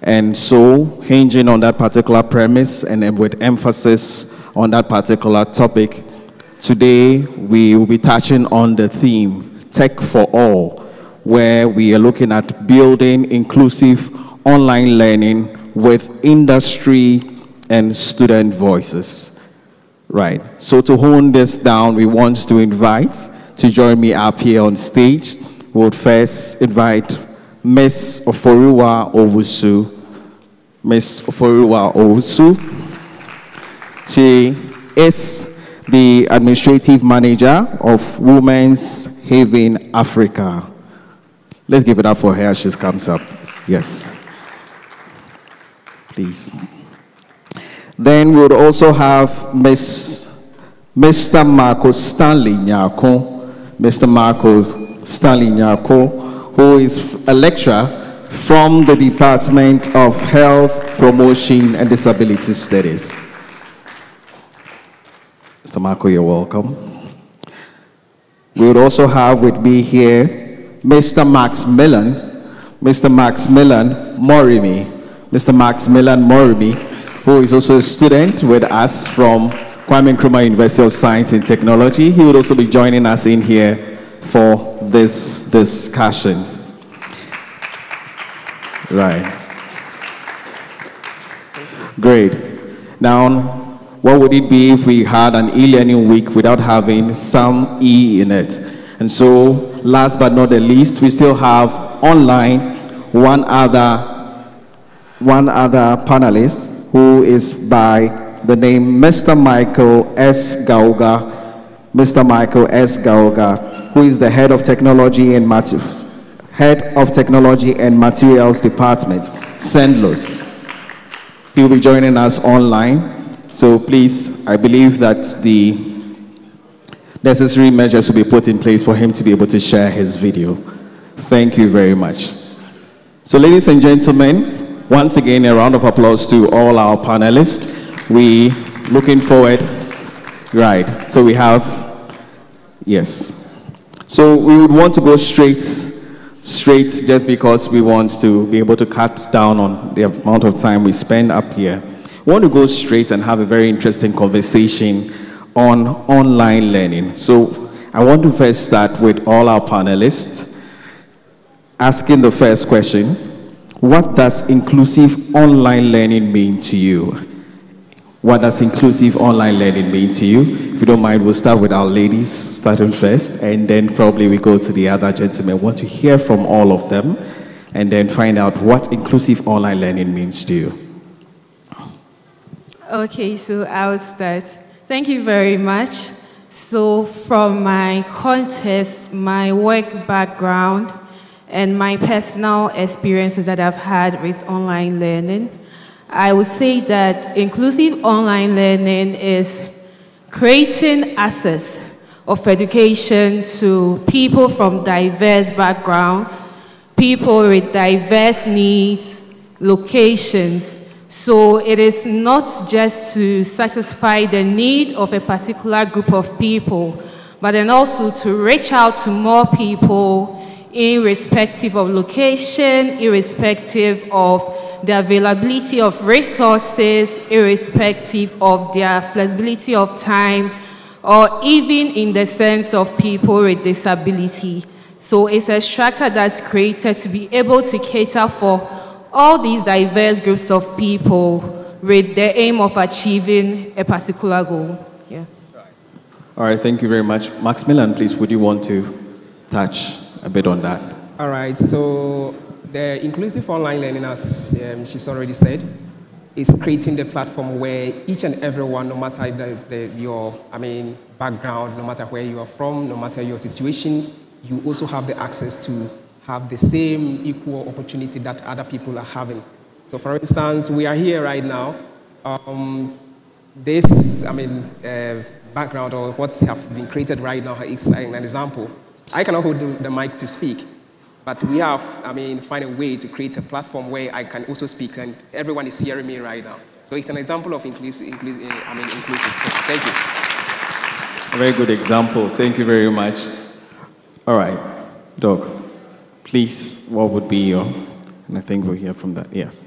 Speaker 17: And so, hinging on that particular premise and with emphasis on that particular topic, today we will be touching on the theme, Tech for All, where we are looking at building inclusive online learning with industry and student voices. Right. So to hone this down, we want to invite to join me up here on stage. We would first invite Ms. Oforiwa Owusu. Ms. Oforiwa Owusu. She is the Administrative Manager of Women's Haven Africa. Let's give it up for her as she comes up. Yes. Please. Then we would also have Mr. Marco Stanley Nyako. Mr. Marco Stanley Nyako, who is a lecturer from the Department of Health, Promotion, and Disability Studies. Mr. Marco, you're welcome. We would also have with me here Mr. Maximilian Morimi. Mr. Maximilian Morimi, who is also a student with us from Kwame Nkrumah University of Science and Technology. He will also be joining us in here for this discussion. Right. Great. Now, what would it be if we had an e-learning week without having some E in it? And so, last but not the least, we still have online one other panelist, who is by the name Mr. Michael S. Gauga. Mr. Michael S. Gauga, who is the head of technology and materials department, SENDLOS. He will be joining us online. So please, I believe that the necessary measures will be put in place for him to be able to share his video. Thank you very much. So ladies and gentlemen, once again, a round of applause to all our panelists. We looking forward. Right. So we have, yes. So we would want to go straight just because we want to be able to cut down on the amount of time we spend up here. We want to go straight and have a very interesting conversation on online learning. So I want to first start with all our panelists asking the first question. What does inclusive online learning mean to you? What does inclusive online learning mean to you? If you don't mind, we'll start with our ladies, starting first, and then probably we go to the other gentlemen. I want to hear from all of them, and then find out what inclusive online learning means to you.
Speaker 6: Okay, so I'll start. Thank you very much. So from my context, my work background, and my personal experiences that I've had with online learning, I would say that inclusive online learning is creating access of education to people from diverse backgrounds, people with diverse needs, locations. So it is not just to satisfy the need of a particular group of people, but then also to reach out to more people irrespective of location, irrespective of
Speaker 18: the availability of resources, irrespective of their flexibility of time, or even in the sense of people with disability. So it's a structure that's created to be able to cater for all these diverse groups of people with the aim of achieving a particular goal. Yeah.
Speaker 17: All right, thank you very much. Maximilian, please, would you want to touch a bit on that?
Speaker 19: All right, so the inclusive online learning, as she's already said, is creating the platform where each and everyone, no matter your background, no matter where you are from, no matter your situation, you also have the access to have the same equal opportunity that other people are having. So for instance, we are here right now. This background or what have been created right now is an example. I cannot hold the mic to speak, but we have, find a way to create a platform where I can also speak and everyone is hearing me right now. So it's an example of inclusive. So thank you.
Speaker 17: A very good example. Thank you very much. All right, Doc, please, what would be your, and I think we'll hear from that, yes.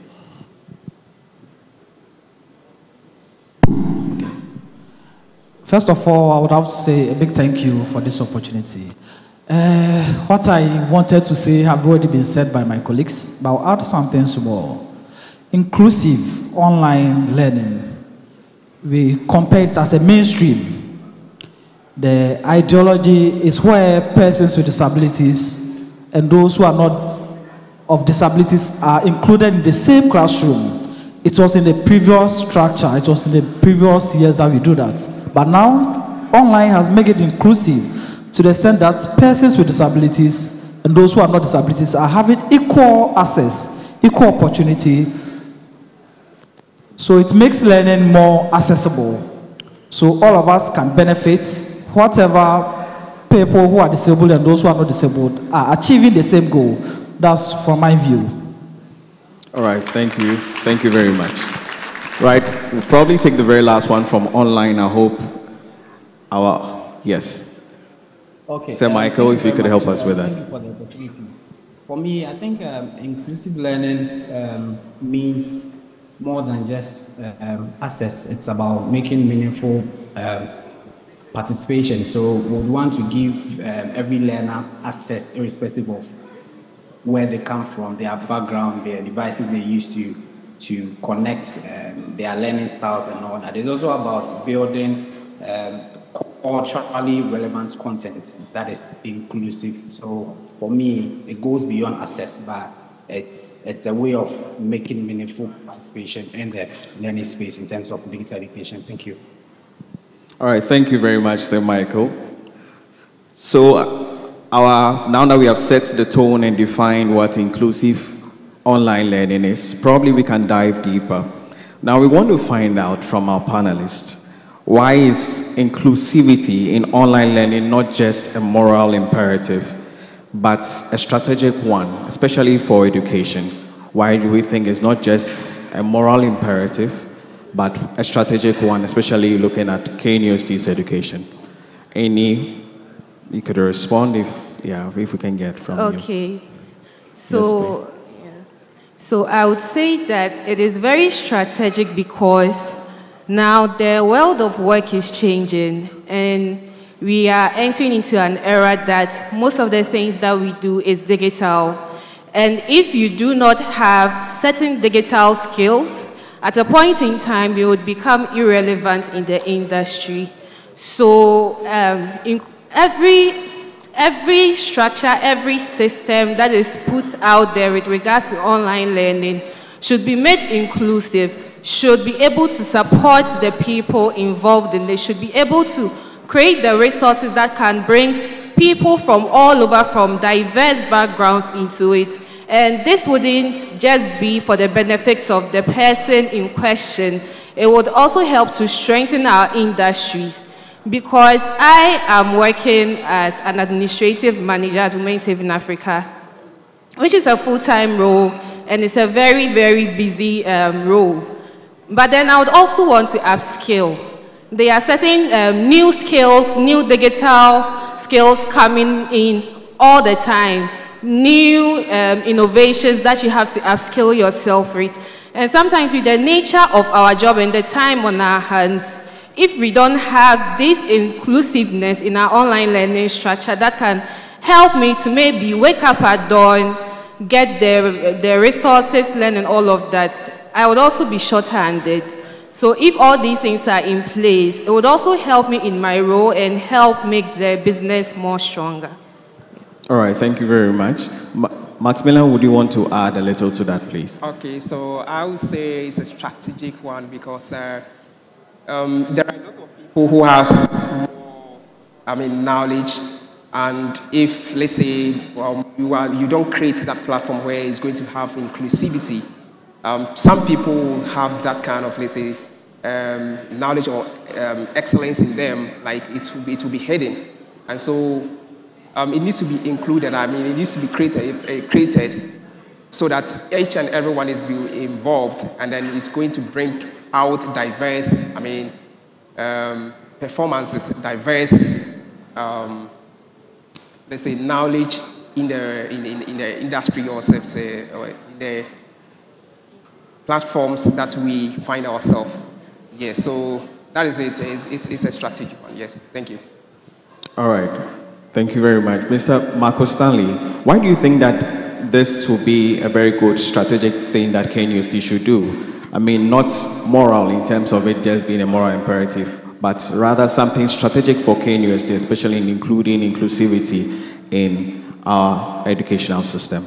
Speaker 20: First of all, I would have to say a big thank you for this opportunity. What I wanted to say have already been said by my colleagues, but I'll add something small. Inclusive online learning, we compare it as a mainstream. The ideology is where persons with disabilities and those who are not of disabilities are included in the same classroom. It was in the previous structure, it was in the previous years that we do that. But now, online has made it inclusive to the extent that persons with disabilities and those who are not disabilities are having equal access, equal opportunity. So it makes learning more accessible. So all of us can benefit, whatever people who are disabled and those who are not disabled are achieving the same goal. That's from my view.
Speaker 17: All right, thank you. Thank you very much. Right, we'll probably take the very last one from online, I hope. Yes.
Speaker 21: Okay.
Speaker 17: Sir Michael, if you could help us with that.
Speaker 21: Thank you for the opportunity. For me, I think inclusive learning means more than just access. It's about making meaningful participation. So we want to give every learner access irrespective of where they come from, their background, their devices they use to connect their learning styles and all that. It's also about building culturally relevant content that is inclusive. So for me, it goes beyond access, but it's a way of making meaningful participation in the learning space in terms of digital education. Thank you.
Speaker 17: All right, thank you very much, Sir Michael. So now that we have set the tone and defined what inclusive online learning is, probably we can dive deeper. Now we want to find out from our panelists, why is inclusivity in online learning not just a moral imperative, but a strategic one, especially for education? Why do we think it's not just a moral imperative, but a strategic one, especially looking at KNUST's education? You could respond if we can get from you.
Speaker 18: Okay. So I would say that it is very strategic because now the world of work is changing and we are entering into an era that most of the things that we do is digital. And if you do not have certain digital skills, at a point in time, you would become irrelevant in the industry. So every structure, every system that is put out there with regards to online learning should be made inclusive, should be able to support the people involved in it, should be able to create the resources that can bring people from all over, from diverse backgrounds into it. And this wouldn't just be for the benefits of the person in question. It would also help to strengthen our industries. Because I am working as an administrative manager at Women Saving Africa, which is a full-time role, and it's a very, very busy role. But then I would also want to upskill. There are certain new skills, new digital skills coming in all the time, new innovations that you have to upskill yourself with. And sometimes with the nature of our job and the time on our hands, if we don't have this inclusiveness in our online learning structure that can help me to maybe wake up at dawn, get the resources, learn and all of that, I would also be short-handed. So if all these things are in place, it would also help me in my role and help make the business more stronger.
Speaker 17: All right, thank you very much. Maximilian, would you want to add a little to that, please?
Speaker 19: Okay, so I would say it's a strategic one because there are a lot of people who has more, knowledge, and if, let's say, you don't create that platform where it's going to have inclusivity, some people have that kind of, let's say, knowledge or excellence in them, like it will be hidden, and so it needs to be included. It needs to be created so that each and everyone is involved, and then it's going to bring out diverse, performances, diverse, let's say, knowledge in the industry or in the platforms that we find ourselves. Yes, so that is it. It's a strategic one. Yes, thank you.
Speaker 17: All right. Thank you very much. Mr. Marco Stanley, why do you think that this will be a very good strategic thing that KNUST should do? Not moral in terms of it just being a moral imperative, but rather something strategic for KNUST, especially in including inclusivity in our educational system.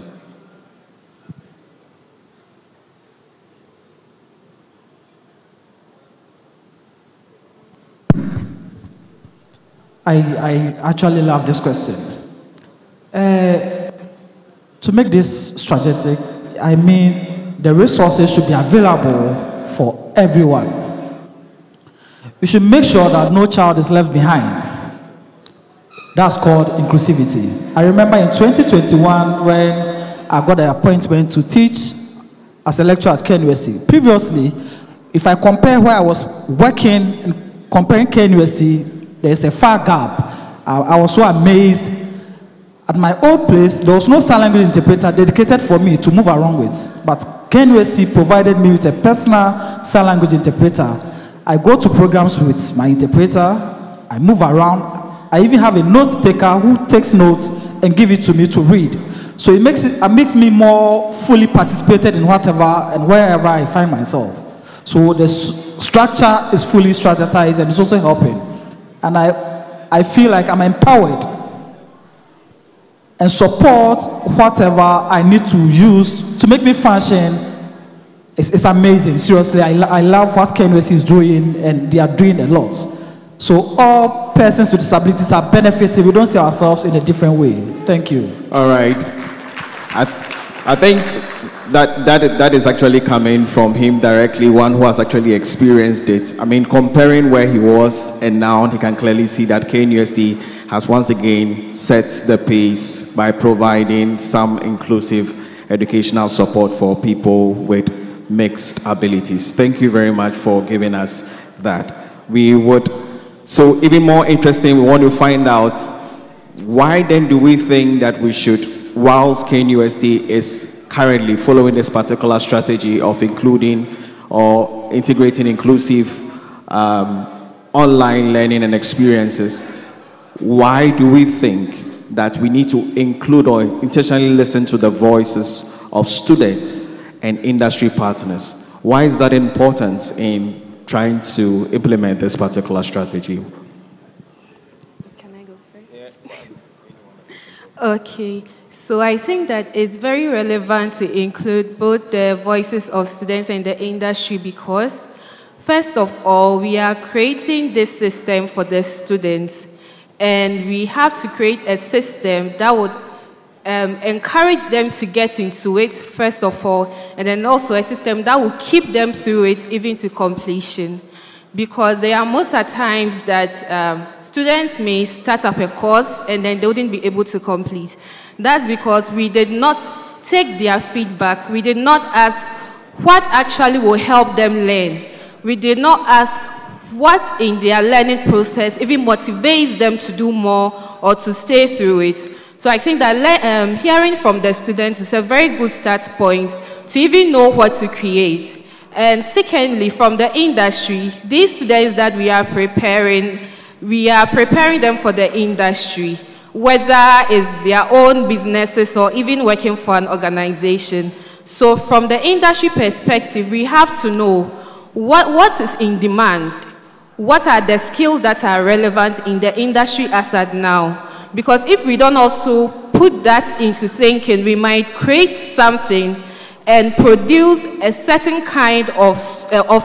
Speaker 20: I actually love this question. To make this strategic, the resources should be available for everyone. We should make sure that no child is left behind. That's called inclusivity. I remember in 2021 when I got an appointment to teach as a lecturer at KNUST. Previously, if I compare where I was working and comparing KNUST, there's a far gap. I was so amazed. At my old place, there was no sign language interpreter dedicated for me to move around with. But KNUST provided me with a personal sign language interpreter. I go to programs with my interpreter. I move around. I even have a note taker who takes notes and give it to me to read. So it makes me more fully participated in whatever and wherever I find myself. So the structure is fully strategized and it's also helping. And I feel like I'm empowered and support whatever I need to use to make me function. It's amazing. Seriously, I love what KNUST is doing, and they are doing a lot. So all persons with disabilities are benefiting. We don't see ourselves in a different way. Thank you.
Speaker 17: All right. I think that is actually coming from him directly, one who has actually experienced it. Comparing where he was and now, he can clearly see that KNUST has once again set the pace by providing some inclusive educational support for people with mixed abilities. Thank you very much for giving us that. So even more interesting, we want to find out why then do we think that we should, whilst KNUST is currently following this particular strategy of including or integrating inclusive online learning and experiences, why do we think that we need to include or intentionally listen to the voices of students and industry partners? Why is that important in trying to implement this particular strategy?
Speaker 18: Can I go first? Yeah. Okay. So I think that it's very relevant to include both the voices of students and the industry because, first of all, we are creating this system for the students, and we have to create a system that would encourage them to get into it, first of all, and then also a system that will keep them through it even to completion. Because there are most of times that students may start up a course and then they wouldn't be able to complete. That's because we did not take their feedback. We did not ask what actually will help them learn. We did not ask what in their learning process even motivates them to do more or to stay through it. So I think that hearing from the students is a very good start point to even know what to create. And secondly, from the industry, these students that we are preparing them for the industry, whether it's their own businesses or even working for an organization. So from the industry perspective, we have to know what is in demand, what are the skills that are relevant in the industry as at now. Because if we don't also put that into thinking, we might create something and produce a certain kind of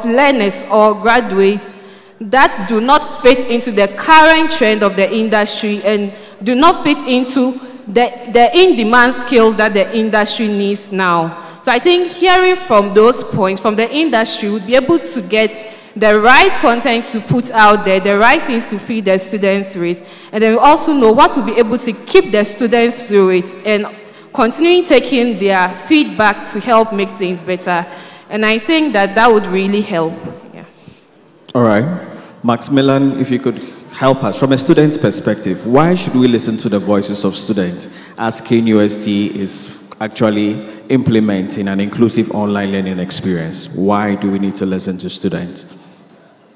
Speaker 18: learners or graduates that do not fit into the current trend of the industry and do not fit into the in-demand skills that the industry needs now. So I think hearing from those points from the industry would be able to get the right content to put out there, the right things to feed the students with, and then we also know what will be able to keep the students through it and continuing taking their feedback to help make things better. And I think that would really help. Yeah.
Speaker 17: All right. Maximilian, if you could help us, from a student's perspective, why should we listen to the voices of students as KNUST is actually implementing an inclusive online learning experience? Why do we need to listen to students?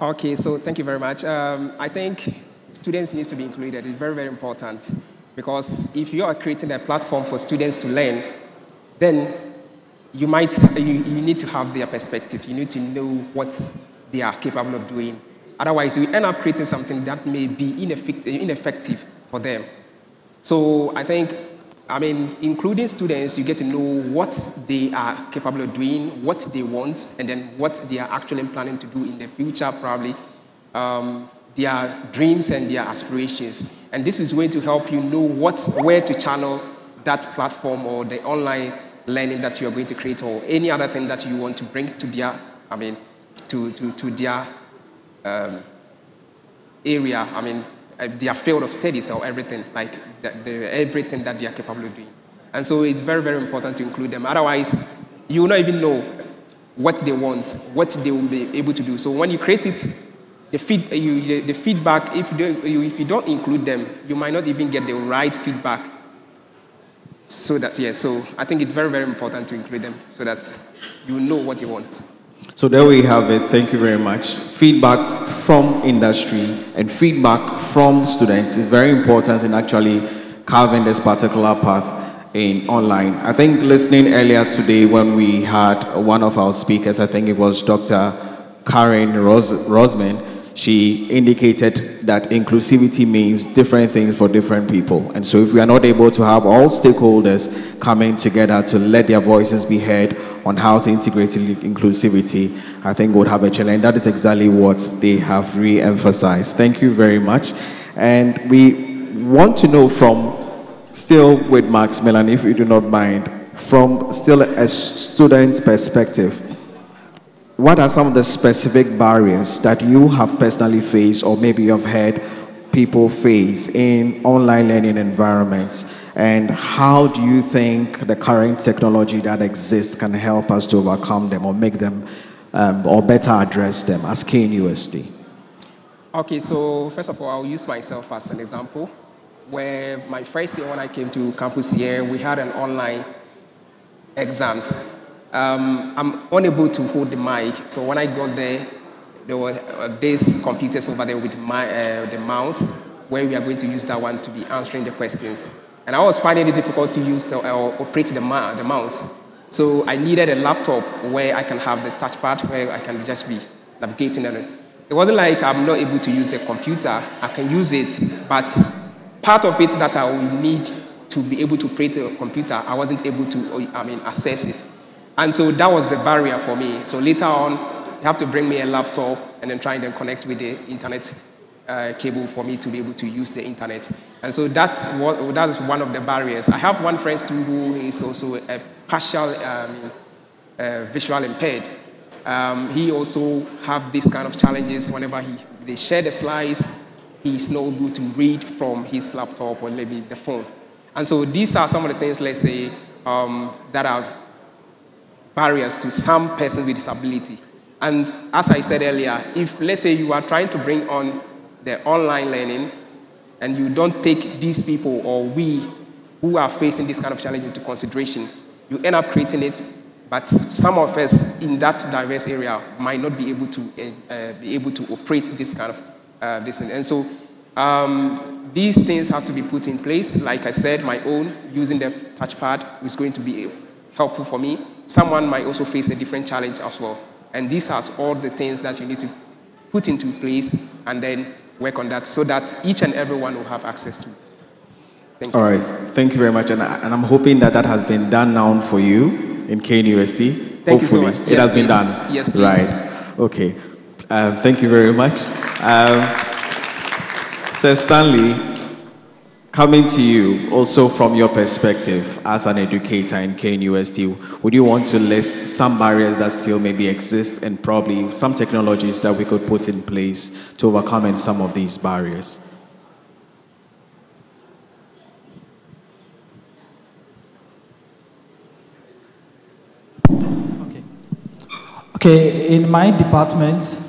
Speaker 19: Okay, so thank you very much. I think students need to be included. It's very, very important. Because if you are creating a platform for students to learn, then you need to have their perspective. You need to know what they are capable of doing. Otherwise, you end up creating something that may be ineffective for them. So I think, including students, you get to know what they are capable of doing, what they want, and then what they are actually planning to do in the future, probably. Their dreams and their aspirations. And this is going to help you know where to channel that platform or the online learning that you are going to create or any other thing that you want to bring to their, to their area, their field of studies or everything, like everything that they are capable of doing. And so it's very, very important to include them. Otherwise, you will not even know what they want, what they will be able to do. So when you create it, the feedback, if you don't include them, you might not even get the right feedback. So I think it's very, very important to include them so that you know what you want.
Speaker 17: So there we have it. Thank you very much. Feedback from industry and feedback from students is very important in actually carving this particular path in online. I think listening earlier today when we had one of our speakers, I think it was Dr. Karen Rosman, she indicated that inclusivity means different things for different people. And so if we are not able to have all stakeholders coming together to let their voices be heard on how to integrate inclusivity, I think we'll have a challenge. That is exactly what they have re-emphasized. Thank you very much. And we want to know from, still with Maximilian, if you do not mind, from still a student's perspective, what are some of the specific barriers that you have personally faced or maybe you have heard people face in online learning environments? And how do you think the current technology that exists can help us to overcome them or make them or better address them as KNUST?
Speaker 19: Okay, so first of all, I'll use myself as an example, where my first year when I came to campus here, we had an online exams. I'm unable to hold the mic, so when I got there were these computers over there with the mouse, where we are going to use that one to be answering the questions. And I was finding it difficult to use to operate the mouse. So I needed a laptop where I can have the touchpad, where I can just be navigating on it. It wasn't like I'm not able to use the computer. I can use it, but part of it that I will need to be able to operate a computer, I wasn't able to, access it. And so that was the barrier for me. So later on, you have to bring me a laptop and then try and then connect with the internet cable for me to be able to use the internet. And so that is one of the barriers. I have one friend too who is also a partial visual impaired. He also have these kind of challenges whenever they share the slides, he's not able to read from his laptop or maybe the phone. And so these are some of the things, let's say, that are barriers to some person with disability. And as I said earlier, if, let's say, you are trying to bring on the online learning and you don't take these people or we who are facing this kind of challenge into consideration. You end up creating it, but some of us in that diverse area might not be able to operate this kind of business. And so these things have to be put in place. Like I said, my own, using the touchpad is going to be helpful for me. Someone might also face a different challenge as well. And these are all the things that you need to put into place and then work on that so that each and everyone will have access to. Thank you.
Speaker 17: All right, thank you very much. And I'm hoping that that has been done now for you in KNUST.
Speaker 19: Thank you so much.
Speaker 17: It has been done.
Speaker 19: Yes, please.
Speaker 17: Right, okay. Thank you very much. Sir Stanley, coming to you, also from your perspective as an educator in KNUST, would you want to list some barriers that still maybe exist and probably some technologies that we could put in place to overcome some of these barriers?
Speaker 20: Okay, in my department,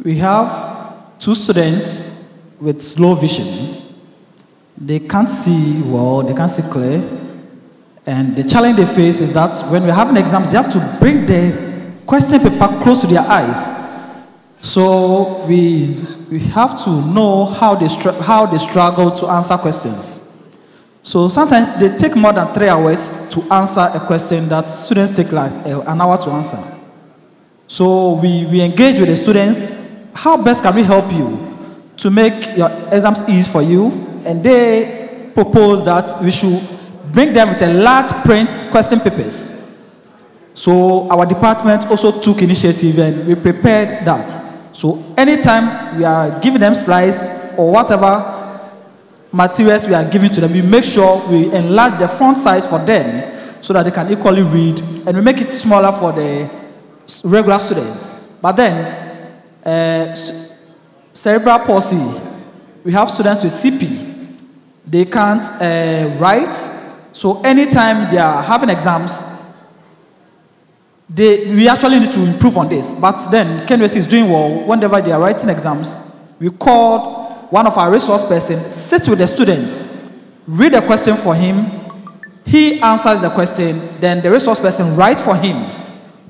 Speaker 20: we have 2 students with slow vision. They can't see well, they can't see clear. And the challenge they face is that when we're having exams, they have to bring the question paper close to their eyes. So we have to know how they struggle to answer questions. So sometimes they take more than 3 hours to answer a question that students take like an hour to answer. So we engage with the students. How best can we help you to make your exams easy for you? And they propose that we should bring them with a large print question papers. So our department also took initiative and we prepared that. So anytime we are giving them slides or whatever materials we are giving to them, we make sure we enlarge the font size for them so that they can equally read, and we make it smaller for the regular students. But then, cerebral palsy, we have students with CP. They can't write, so anytime they are having exams, we actually need to improve on this. But then, KNUST is doing well. Whenever they are writing exams, we call one of our resource persons, sit with the students, read the question for him, he answers the question, then the resource person writes for him.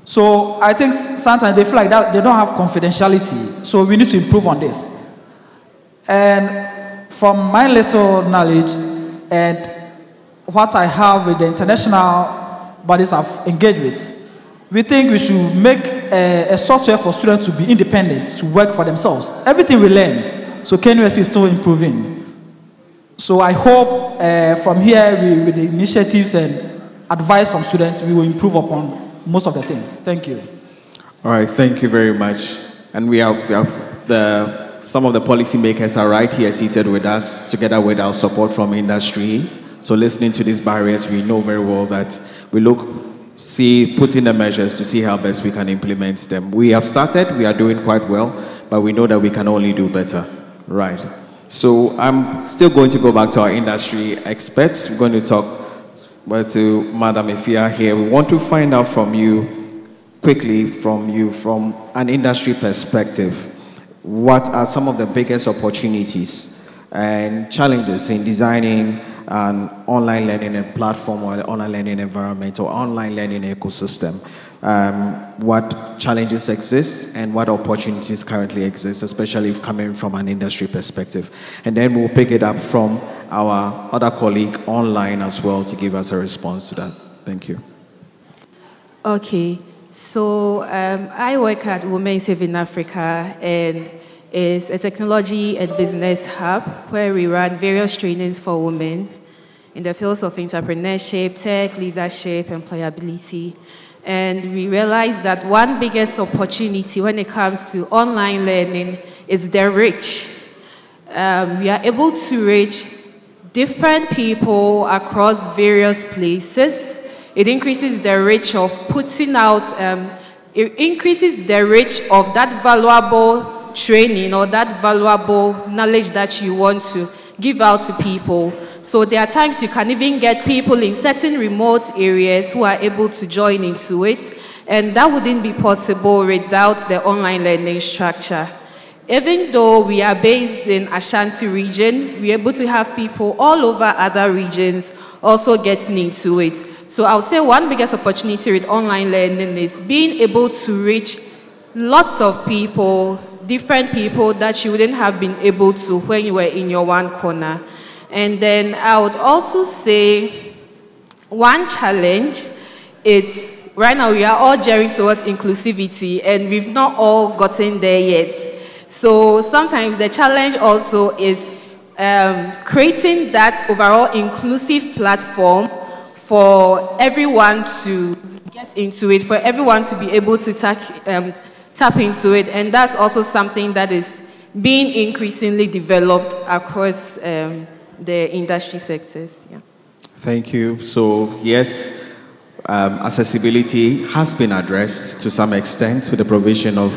Speaker 20: So I think sometimes they feel like that they don't have confidentiality. So we need to improve on this. And from my little knowledge and what I have with the international bodies I've engaged with, we think we should make a software for students to be independent, to work for themselves. Everything we learn. So KNUST is still improving. So I hope from here, with the initiatives and advice from students, we will improve upon most of the things. Thank you.
Speaker 17: All right, thank you very much. And some of the policymakers are right here seated with us, together with our support from industry. So listening to these barriers, we know very well that we put in the measures to see how best we can implement them. We have started, we are doing quite well, but we know that we can only do better. Right. So I'm still going to go back to our industry experts. We're going to talk to Madam Efia here. We want to find out from you, quickly from an industry perspective, what are some of the biggest opportunities and challenges in designing an online learning platform or an online learning environment or online learning ecosystem? What challenges exist and what opportunities currently exist, especially coming from an industry perspective. And then we'll pick it up from our other colleague online as well to give us a response to that. Thank you.
Speaker 18: Okay, so I work at Women Save in Africa, and it's a technology and business hub where we run various trainings for women in the fields of entrepreneurship, tech, leadership, employability. And we realized that one biggest opportunity when it comes to online learning is the reach. We are able to reach different people across various places. It increases the reach of putting out, it increases the reach of that valuable training or that valuable knowledge that you want to give out to people. So there are times you can even get people in certain remote areas who are able to join into it, and that wouldn't be possible without the online learning structure. Even though we are based in Ashanti region, we're able to have people all over other regions also getting into it. So I would say one biggest opportunity with online learning is being able to reach lots of people, different people that you wouldn't have been able to when you were in your one corner. And then I would also say one challenge is right now we are all gearing towards inclusivity and we've not all gotten there yet. So sometimes the challenge also is creating that overall inclusive platform for everyone to get into it, for everyone to be able to tap into it. And that's also something that is being increasingly developed across the industry sectors. Yeah.
Speaker 17: Thank you. So yes, accessibility has been addressed to some extent with the provision of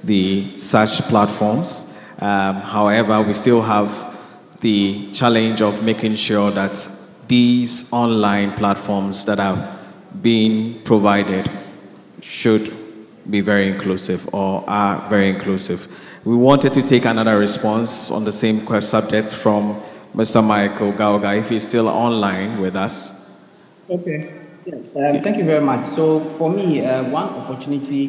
Speaker 17: the such platforms. However, we still have the challenge of making sure that these online platforms that are being provided should be very inclusive or are very inclusive. We wanted to take another response on the same subject from Mr. Michael Gauga, if he's still online with us.
Speaker 21: Okay. Yeah. Thank you very much. So for me, one opportunity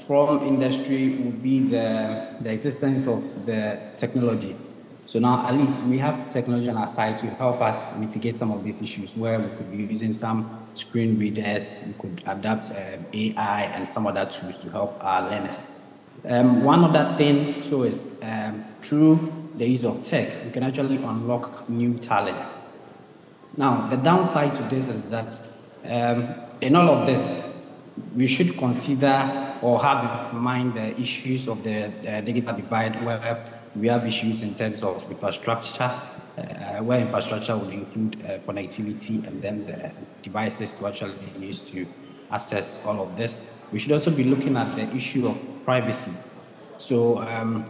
Speaker 21: from industry would be the existence of the technology. So now at least we have technology on our side to help us mitigate some of these issues where we could be using some screen readers, we could adapt AI and some other tools to help our learners. One other thing too is through the use of tech, we can actually unlock new talents. Now, the downside to this is that in all of this, we should consider or have in mind the issues of the digital divide where we have issues in terms of infrastructure, where infrastructure would include connectivity and then the devices to actually use to access all of this. We should also be looking at the issue of privacy. So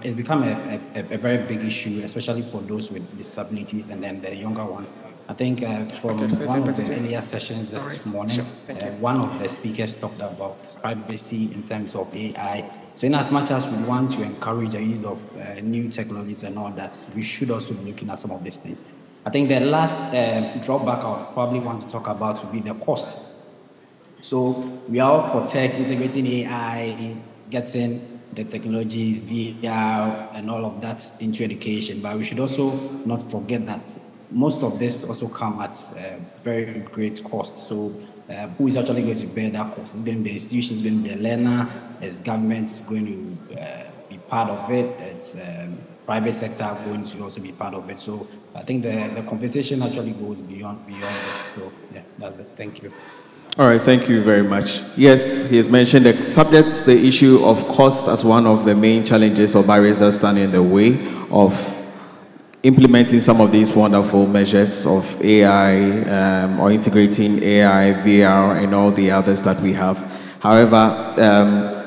Speaker 21: it's become a very big issue, especially for those with disabilities and then the younger ones. I think from one of the earlier sessions this morning, one of the speakers talked about privacy in terms of AI. So in as much as we want to encourage the use of new technologies and all that, we should also be looking at some of these things. I think the last drawback I would probably want to talk about would be the cost. So we are all for tech, integrating AI, getting the technologies, VR, and all of that into education. But we should also not forget that most of this also come at very great cost. So who is actually going to bear that cost? It's going to be the institution, it's going to be the learner, it's government going to be part of it, it's private sector going to also be part of it. So I think the conversation actually goes beyond this. So yeah, that's it. Thank you.
Speaker 17: All right, thank you very much. Yes, he has mentioned the subject, the issue of cost as one of the main challenges or barriers that stand in the way of implementing some of these wonderful measures of AI or integrating AI, VR, and all the others that we have. However,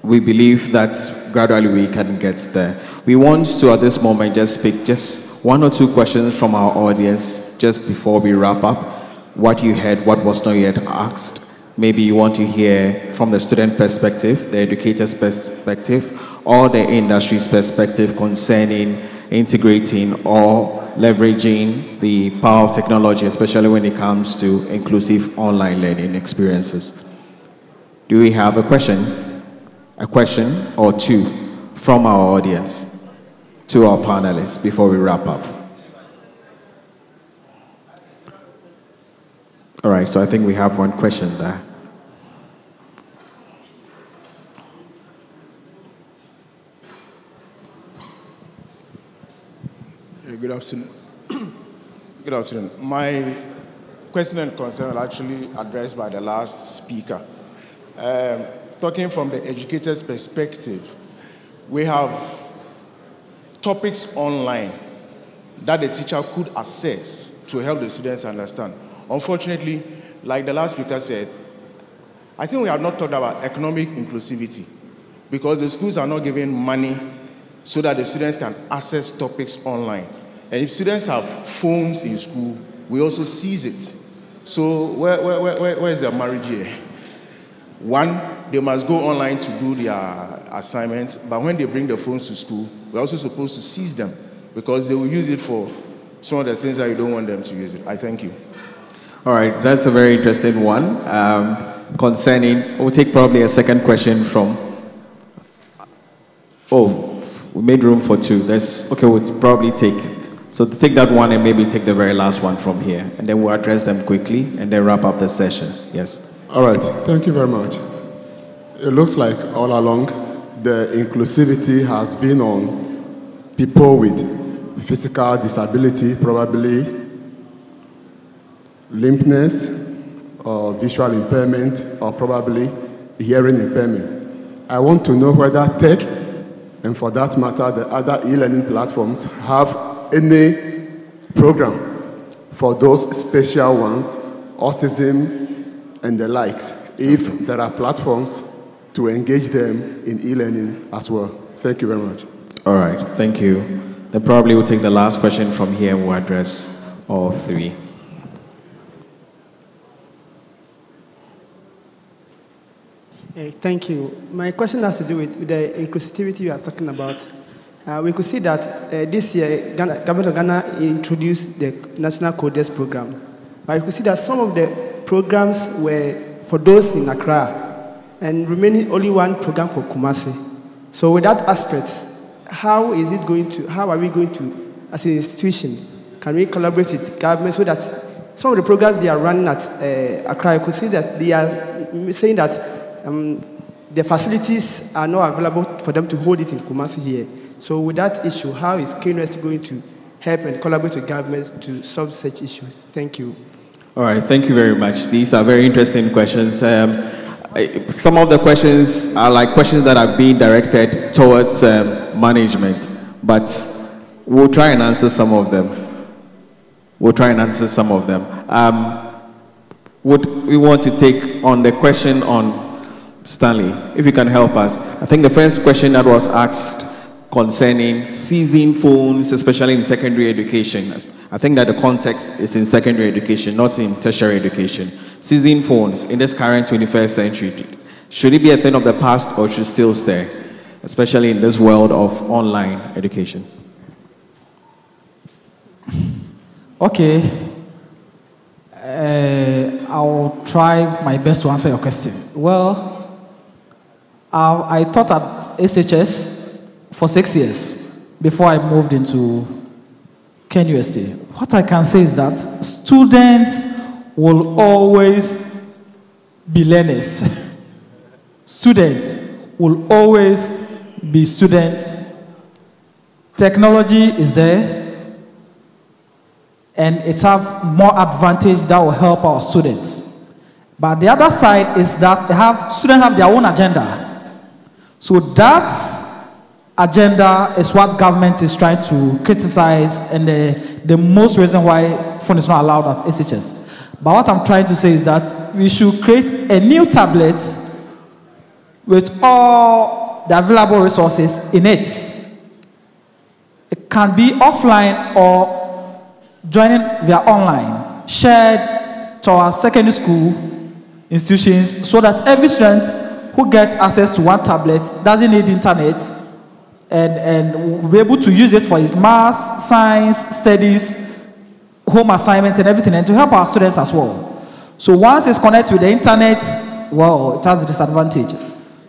Speaker 17: we believe that gradually we can get there. We want to, at this moment, just pick just one or two questions from our audience just before we wrap up. What you heard, what was not yet asked. Maybe you want to hear from the student perspective, the educator's perspective, or the industry's perspective concerning integrating or leveraging the power of technology, especially when it comes to inclusive online learning experiences. Do we have a question? A question or two from our audience to our panelists before we wrap up? All right, so I think we have one question there.
Speaker 5: Good afternoon. Good afternoon. My question and concern are actually addressed by the last speaker. Talking from the educator's perspective, we have topics online that the teacher could access to help the students understand. Unfortunately, like the last speaker said, I think we have not talked about economic inclusivity because the schools are not giving money so that the students can access topics online. And if students have phones in school, we also seize it. So where is the marriage here? One, they must go online to do their assignments, but when they bring the phones to school, we're also supposed to seize them because they will use it for some of the things that you don't want them to use it. I thank you.
Speaker 17: All right, that's a very interesting one. Concerning, we'll take probably a second question from, we made room for two. Okay, we'll probably take that one and maybe take the very last one from here, and then we'll address them quickly and then wrap up the session. Yes.
Speaker 7: All right, thank you very much. It looks like all along the inclusivity has been on people with physical disability, probably limpness or visual impairment or probably hearing impairment. I want to know whether tech, and for that matter, the other e-learning platforms have any program for those special ones, autism and the likes, if there are platforms to engage them in e-learning as well. Thank you very much.
Speaker 17: All right, thank you. Then probably we'll take the last question from here and we'll address all three.
Speaker 22: Thank you. My question has to do with the inclusivity you are talking about. We could see that this year, Government of Ghana introduced the National Coders Program. But you could see that some of the programs were for those in Accra, and remaining only one program for Kumasi. So with that aspect, how are we going to, as an institution, can we collaborate with government so that some of the programs they are running at Accra, you could see that they are saying that the facilities are not available for them to hold it in Kumasi here. So with that issue, how is KNUST going to help and collaborate with governments to solve such issues? Thank you.
Speaker 17: All right, thank you very much. These are very interesting questions. Some of the questions are like questions that are being directed towards management, but we'll try and answer some of them. Would we want to take on the question on Stanley, if you can help us? I think the first question that was asked concerning seizing phones, especially in secondary education. I think that the context is in secondary education, not in tertiary education. Seizing phones in this current 21st century, should it be a thing of the past or should still stay, especially in this world of online education?
Speaker 20: Okay. I'll try my best to answer your question. Well, I taught at SHS for 6 years before I moved into KNUST. What I can say is that students will always be learners. Students will always be students. Technology is there, and it has more advantage that will help our students. But the other side is that students have their own agenda. So that agenda is what government is trying to criticize, and the most reason why phone is not allowed at SHS. But what I'm trying to say is that we should create a new tablet with all the available resources in it. It can be offline or joining via online, shared to our secondary school institutions, so that every student who gets access to one tablet doesn't need internet, and will be able to use it for his math, science, studies, home assignments, and everything, and to help our students as well. So once it's connected with the internet, well, it has a disadvantage.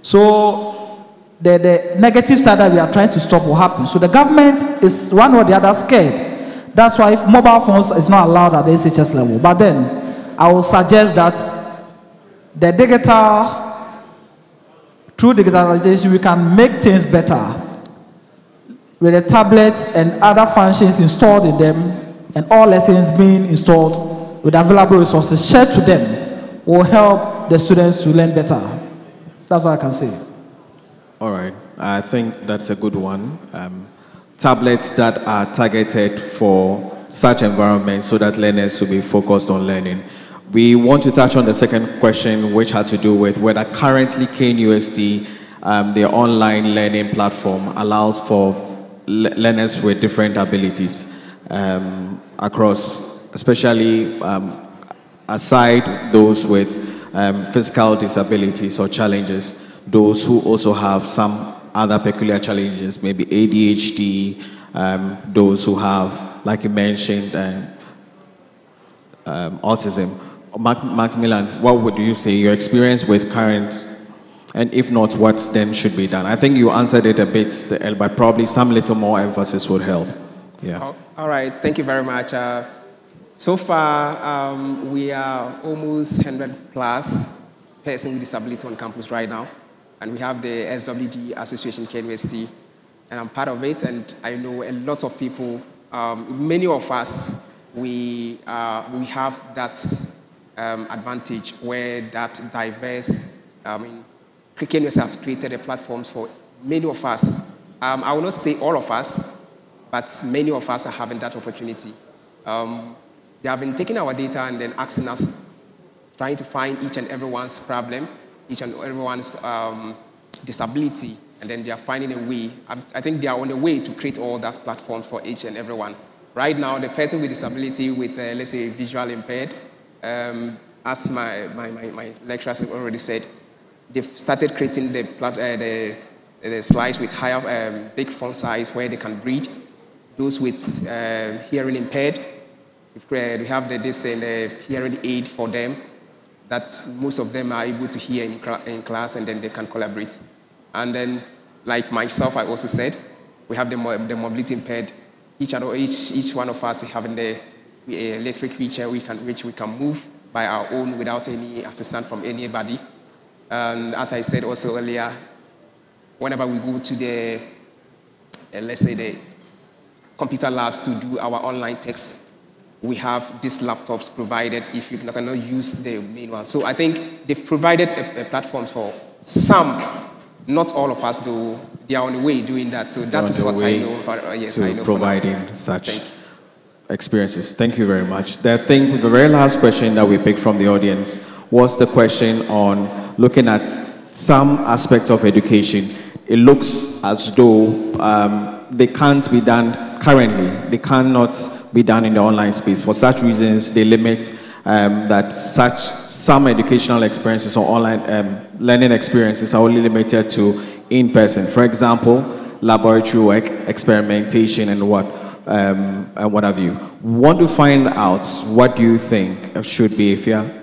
Speaker 20: So the negative side that we are trying to stop will happen. So the government is one or the other scared. That's why if mobile phones is not allowed at the SHS level. But then I will suggest that through digitalization, we can make things better, with the tablets and other functions installed in them, and all lessons being installed with available resources shared to them, will help the students to learn better. That's what I can say.
Speaker 17: All right, I think that's a good one. Tablets that are targeted for such environments so that learners will be focused on learning. We want to touch on the second question, which had to do with whether currently KNUST, the online learning platform, allows for learners with different abilities across, especially aside those with physical disabilities or challenges, those who also have some other peculiar challenges, maybe ADHD, those who have, like you mentioned, autism. Maximilian, what would you say, your experience with current, and if not, what then should be done? I think you answered it a bit, but probably some little more emphasis would help. Yeah.
Speaker 19: All right, thank you very much. So far, we are almost 100 plus persons with disability on campus right now. And we have the SWD Association KNUST, and I'm part of it, and I know a lot of people, many of us, we have that advantage where that diverse, KNUST have created a platforms for many of us. I will not say all of us, but many of us are having that opportunity. They have been taking our data and then asking us, trying to find each and everyone's problem, each and everyone's disability, and then they are finding a way. I think they are on a way to create all that platform for each and everyone. Right now, the person with disability with, let's say, visual impaired, as my lecturers have already said, they've started creating the slides with higher, big font size where they can read. Those with hearing impaired, we have the hearing aid for them, that most of them are able to hear in class, and then they can collaborate. And then, like myself, I also said, we have the mobility impaired. Each one of us having the electric wheelchair which we can move by our own without any assistance from anybody. And as I said also earlier, whenever we go to the, let's say, the computer labs to do our online tests, we have these laptops provided if you cannot use the main one. So I think they've provided a platform for some, not all of us, though they are on the way doing that. So that is what I know. Yes, I know.
Speaker 17: Providing such experiences. Thank you very much. The very last question that we picked from the audience was the question on looking at some aspects of education. It looks as though they can't be done currently. They cannot be done in the online space. For such reasons, they limit that some educational experiences or online learning experiences are only limited to in-person. For example, laboratory work, experimentation, and what have you. Want to find out, what do you think should be,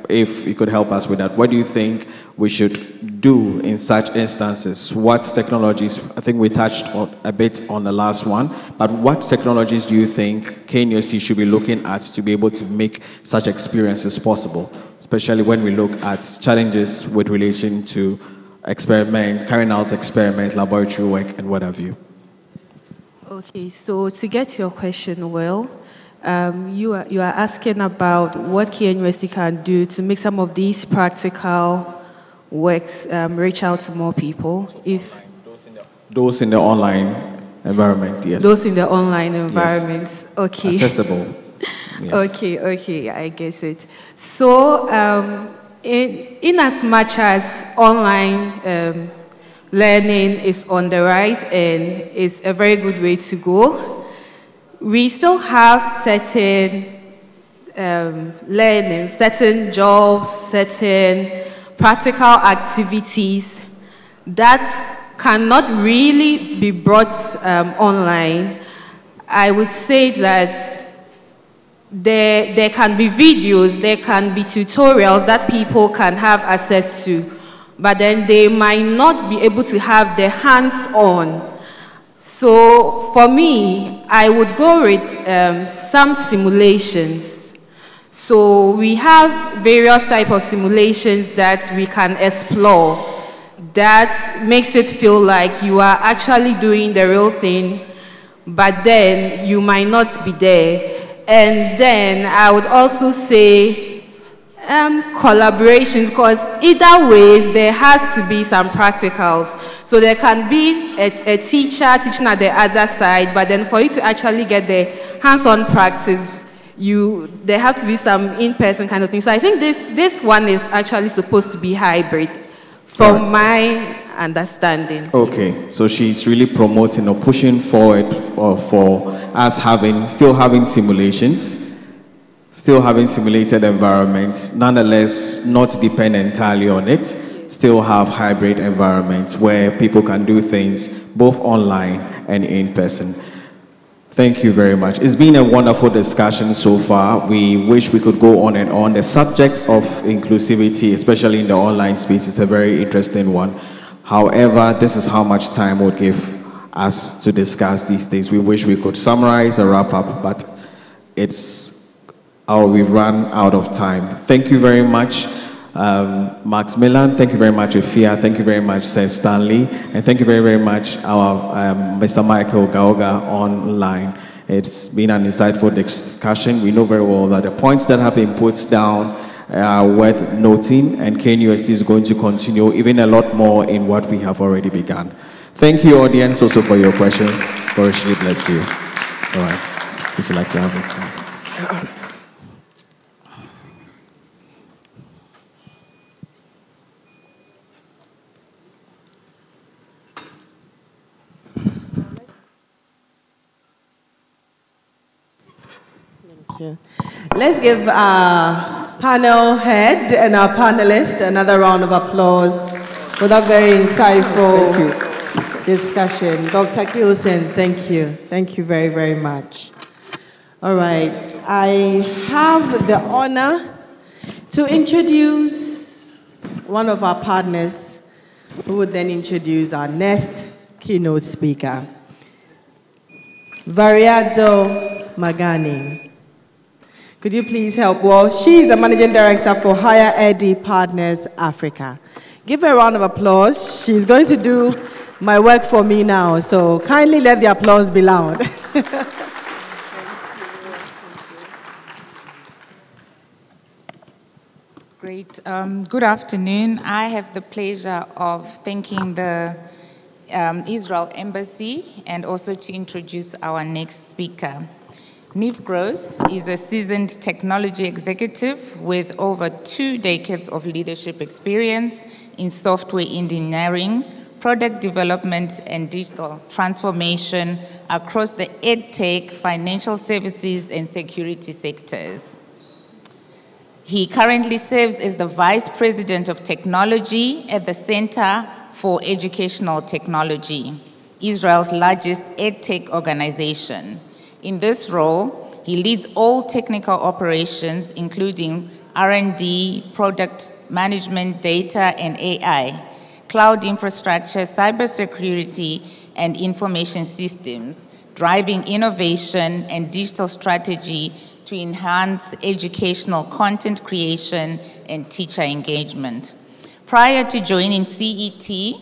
Speaker 17: if you could help us with that, what do you think we should do in such instances? What technologies, I think we touched on a bit on the last one, but what technologies do you think KNUST should be looking at to be able to make such experiences possible, especially when we look at challenges with relation to carrying out experiment, laboratory work, and what have you?
Speaker 18: Okay, so to get your question well, you are asking about what KNUST can do to make some of these practical works reach out to more people.
Speaker 17: Those in the online environment, yes.
Speaker 18: Those in the online environments, yes. Okay.
Speaker 17: Accessible. Yes.
Speaker 18: Okay, I get it. So, in as much as online learning is on the rise and is a very good way to go, we still have certain learning, certain jobs, certain practical activities that cannot really be brought online. I would say that there can be videos, there can be tutorials that people can have access to, but then they might not be able to have their hands-on. So for me, I would go with some simulations. So we have various types of simulations that we can explore that makes it feel like you are actually doing the real thing, but then you might not be there. And then I would also say collaboration, because either ways there has to be some practicals. So there can be a teacher teaching at the other side, but then for you to actually get the hands-on practice, there have to be some in-person kind of thing. So I think this one is actually supposed to be hybrid, from my understanding.
Speaker 17: Okay, so she's really promoting or pushing forward for us still having simulations, still having simulated environments, nonetheless not depend entirely on it, still have hybrid environments where people can do things both online and in person. Thank you very much. It's been a wonderful discussion so far. We wish we could go on and on. The subject of inclusivity, especially in the online space, is a very interesting one. However, this is how much time we'll give us to discuss these things. We wish we could summarize or wrap up, but we've run out of time. Thank you very much, Max Millan. Thank you very much, Efia. Thank you very much, Sir Stanley. And thank you very, very much, our Mr. Michael Gaoga online. It's been an insightful discussion. We know very well that the points that have been put down are worth noting, and KNUST is going to continue even a lot more in what we have already begun. Thank you, audience, also for your questions. God richly bless you. All right. Would you like to have this time?
Speaker 4: Let's give our panel head and our panelists another round of applause for that very insightful discussion. Dr. Kielsen, thank you. Thank you very, very much. All right. I have the honor to introduce one of our partners who would then introduce our next keynote speaker, Variadzo Magani. Could you please help? Well, she's the Managing Director for Higher Ed Partners Africa. Give her a round of applause. She's going to do my work for me now, so kindly let the applause be loud.
Speaker 3: Great. Good afternoon. I have the pleasure of thanking the Israel Embassy and also to introduce our next speaker. Niv Gross is a seasoned technology executive with over 2 decades of leadership experience in software engineering, product development, and digital transformation across the EdTech, financial services, and security sectors. He currently serves as the Vice President of Technology at the Center for Educational Technology, Israel's largest EdTech organization. In this role, he leads all technical operations, including R&D, product management, data and AI, cloud infrastructure, cybersecurity, and information systems, driving innovation and digital strategy to enhance educational content creation and teacher engagement. Prior to joining CET,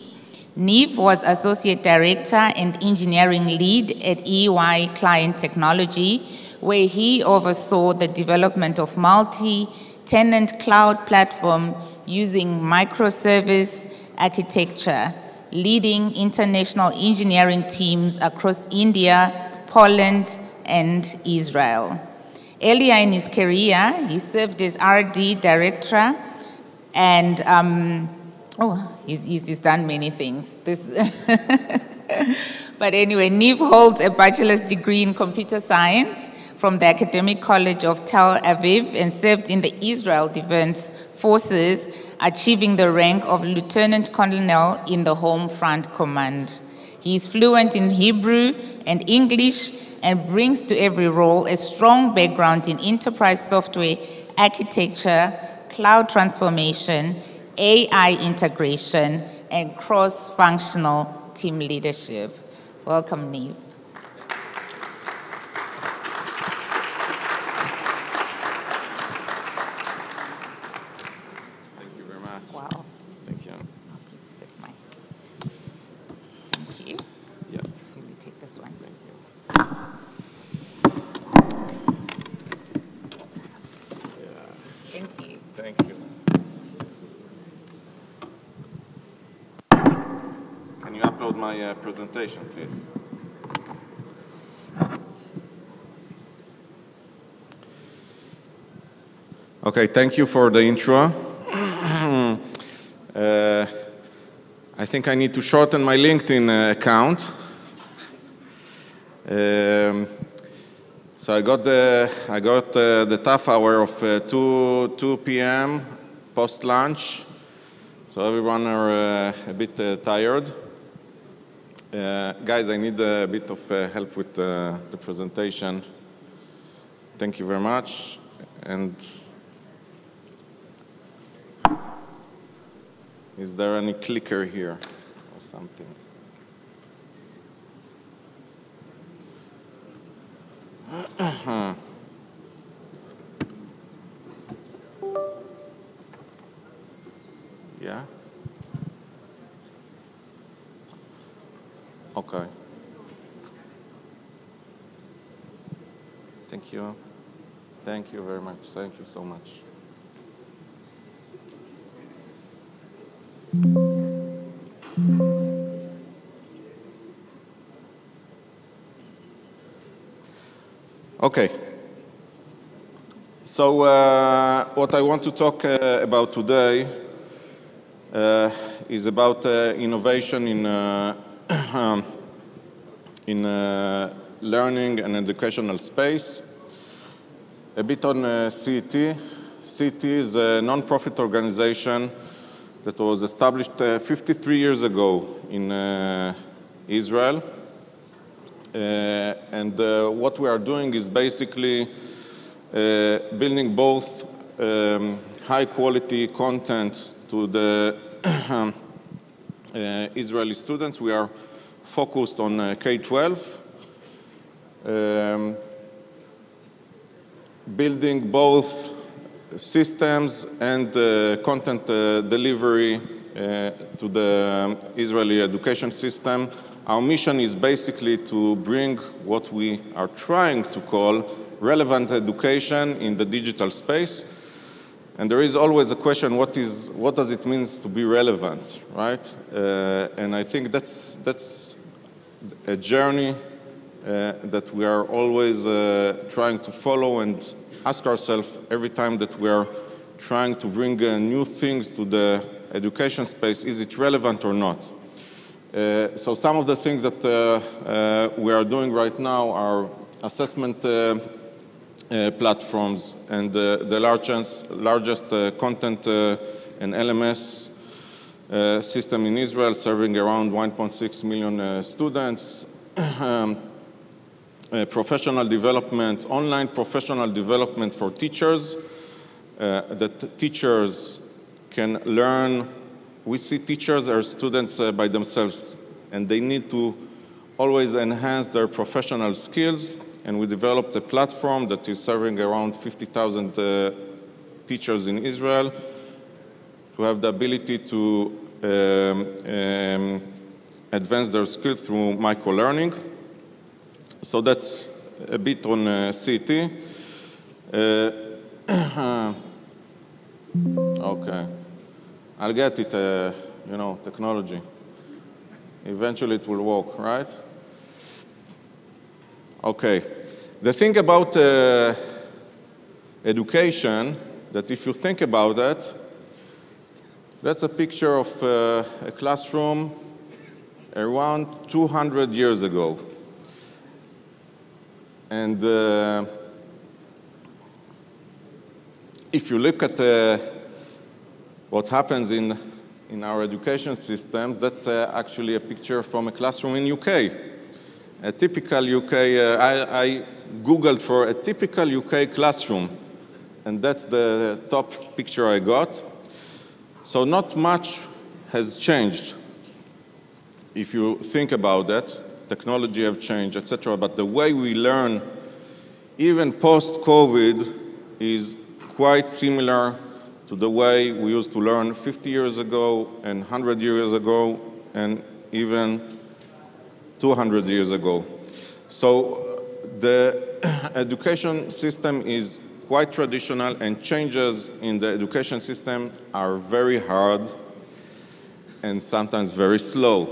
Speaker 3: Niv was Associate Director and Engineering Lead at EY Client Technology, where he oversaw the development of multi-tenant cloud platform using microservice architecture, leading international engineering teams across India, Poland, and Israel. Earlier in his career, he served as R&D Director and he's done many things. But anyway, Niv holds a bachelor's degree in computer science from the Academic College of Tel Aviv and served in the Israel Defense Forces, achieving the rank of Lieutenant Colonel in the Home Front Command. He is fluent in Hebrew and English and brings to every role a strong background in enterprise software architecture, cloud transformation, AI integration, and cross-functional team leadership. Welcome, Niv.
Speaker 9: Thank you very much.
Speaker 3: Wow.
Speaker 9: Thank you.
Speaker 3: This mic. Thank you.
Speaker 9: Yeah.
Speaker 3: Let me take this one.
Speaker 9: Thank you.
Speaker 3: Thank you.
Speaker 9: Thank you. Can you upload my presentation, please? Okay, thank you for the intro. I think I need to shorten my LinkedIn account. So So I got the tough hour of 2 p.m. post-lunch. So everyone are a bit tired. Guys, I need a bit of help with the presentation. Thank you very much. And is there any clicker here or something? Yeah? Okay. Thank you. Thank you very much. Thank you so much. Okay. So what I want to talk about today is about innovation in learning and educational space. A bit on CET. CET is a non-profit organization that was established 53 years ago in Israel. And what we are doing is basically building both high-quality content to the Israeli students. We are focused on K-12, building both systems and content delivery to the Israeli education system. Our mission is basically to bring what we are trying to call relevant education in the digital space. And there is always a question, what does it mean to be relevant, right? And I think that's a journey that we are always trying to follow and ask ourselves every time that we are trying to bring new things to the education space, is it relevant or not? So some of the things that we are doing right now are assessment platforms and the largest content and LMS system in Israel, serving around 1.6 million students. Professional development, online professional development for teachers, that teachers can learn. We see teachers as students by themselves, and they need to always enhance their professional skills, and we developed a platform that is serving around 50,000 teachers in Israel to have the ability to advance their skills through micro-learning. So that's a bit on CET. Okay. I'll get it, you know, technology. Eventually it will work, right? Okay. The thing about education, that if you think about that, that's a picture of a classroom around 200 years ago. And if you look at what happens in our education systems, that's actually a picture from a classroom in UK. A typical UK, I Googled for a typical UK classroom, and that's the top picture I got. So not much has changed. If you think about that, technology have changed, etc. But the way we learn, even post-COVID, is quite similar to the way we used to learn 50 years ago and 100 years ago and even 200 years ago. So the education system is quite traditional, and changes in the education system are very hard and sometimes very slow.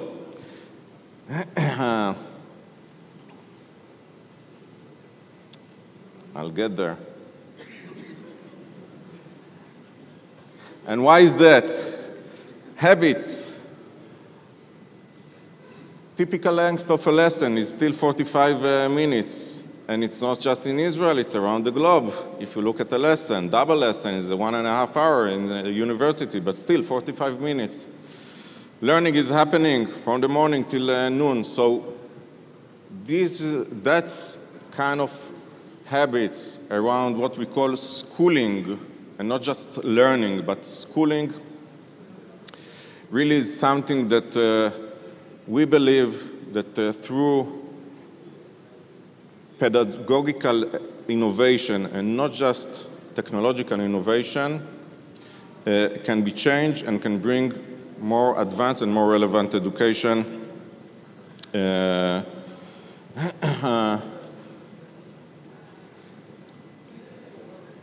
Speaker 9: I'll get there. And why is that? Habits. Typical length of a lesson is still 45 minutes. and it's not just in Israel, it's around the globe. If you look at a lesson, double lesson is 1.5 hours in the university, but still 45 minutes. Learning is happening from the morning till noon. So that's kind of habits around what we call schooling, and not just learning, but schooling really is something that we believe that through pedagogical innovation and not just technological innovation can be changed and can bring more advanced and more relevant education.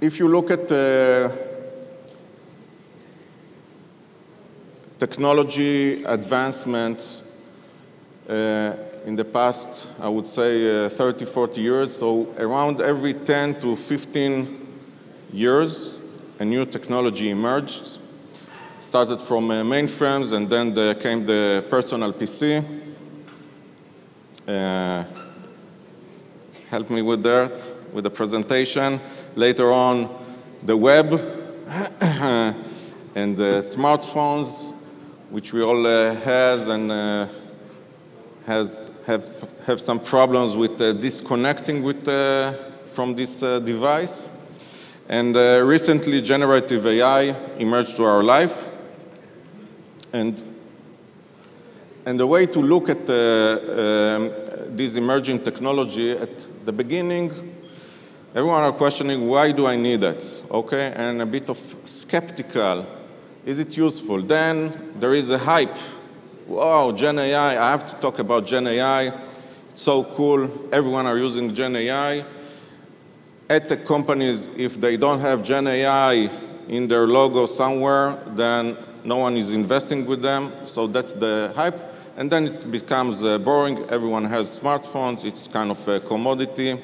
Speaker 9: If you look at technology advancement in the past, I would say 30, 40 years, so around every 10 to 15 years, a new technology emerged. Started from mainframes, and then there came the personal PC. Help me with that, with the presentation. Later on, the web and the smartphones, which we all has and have some problems with disconnecting from this device. And recently, generative AI emerged to our life. And the way to look at this emerging technology, at the beginning, everyone are questioning, why do I need it? Okay, and a bit of skeptical. Is it useful? Then there is a hype. Wow, Gen AI, I have to talk about Gen AI. It's so cool. Everyone are using Gen AI. At the companies, if they don't have Gen AI in their logo somewhere, then no one is investing with them. So that's the hype. And then it becomes boring. Everyone has smartphones. It's kind of a commodity.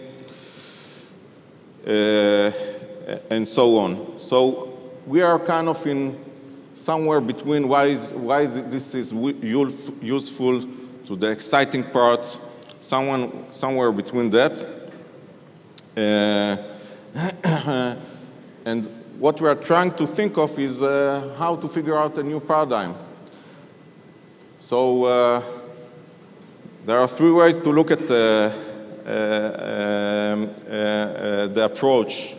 Speaker 9: And so on. So we are kind of in somewhere between why this is useful to the exciting part, somewhere between that. And what we are trying to think of is how to figure out a new paradigm. So there are 3 ways to look at the approach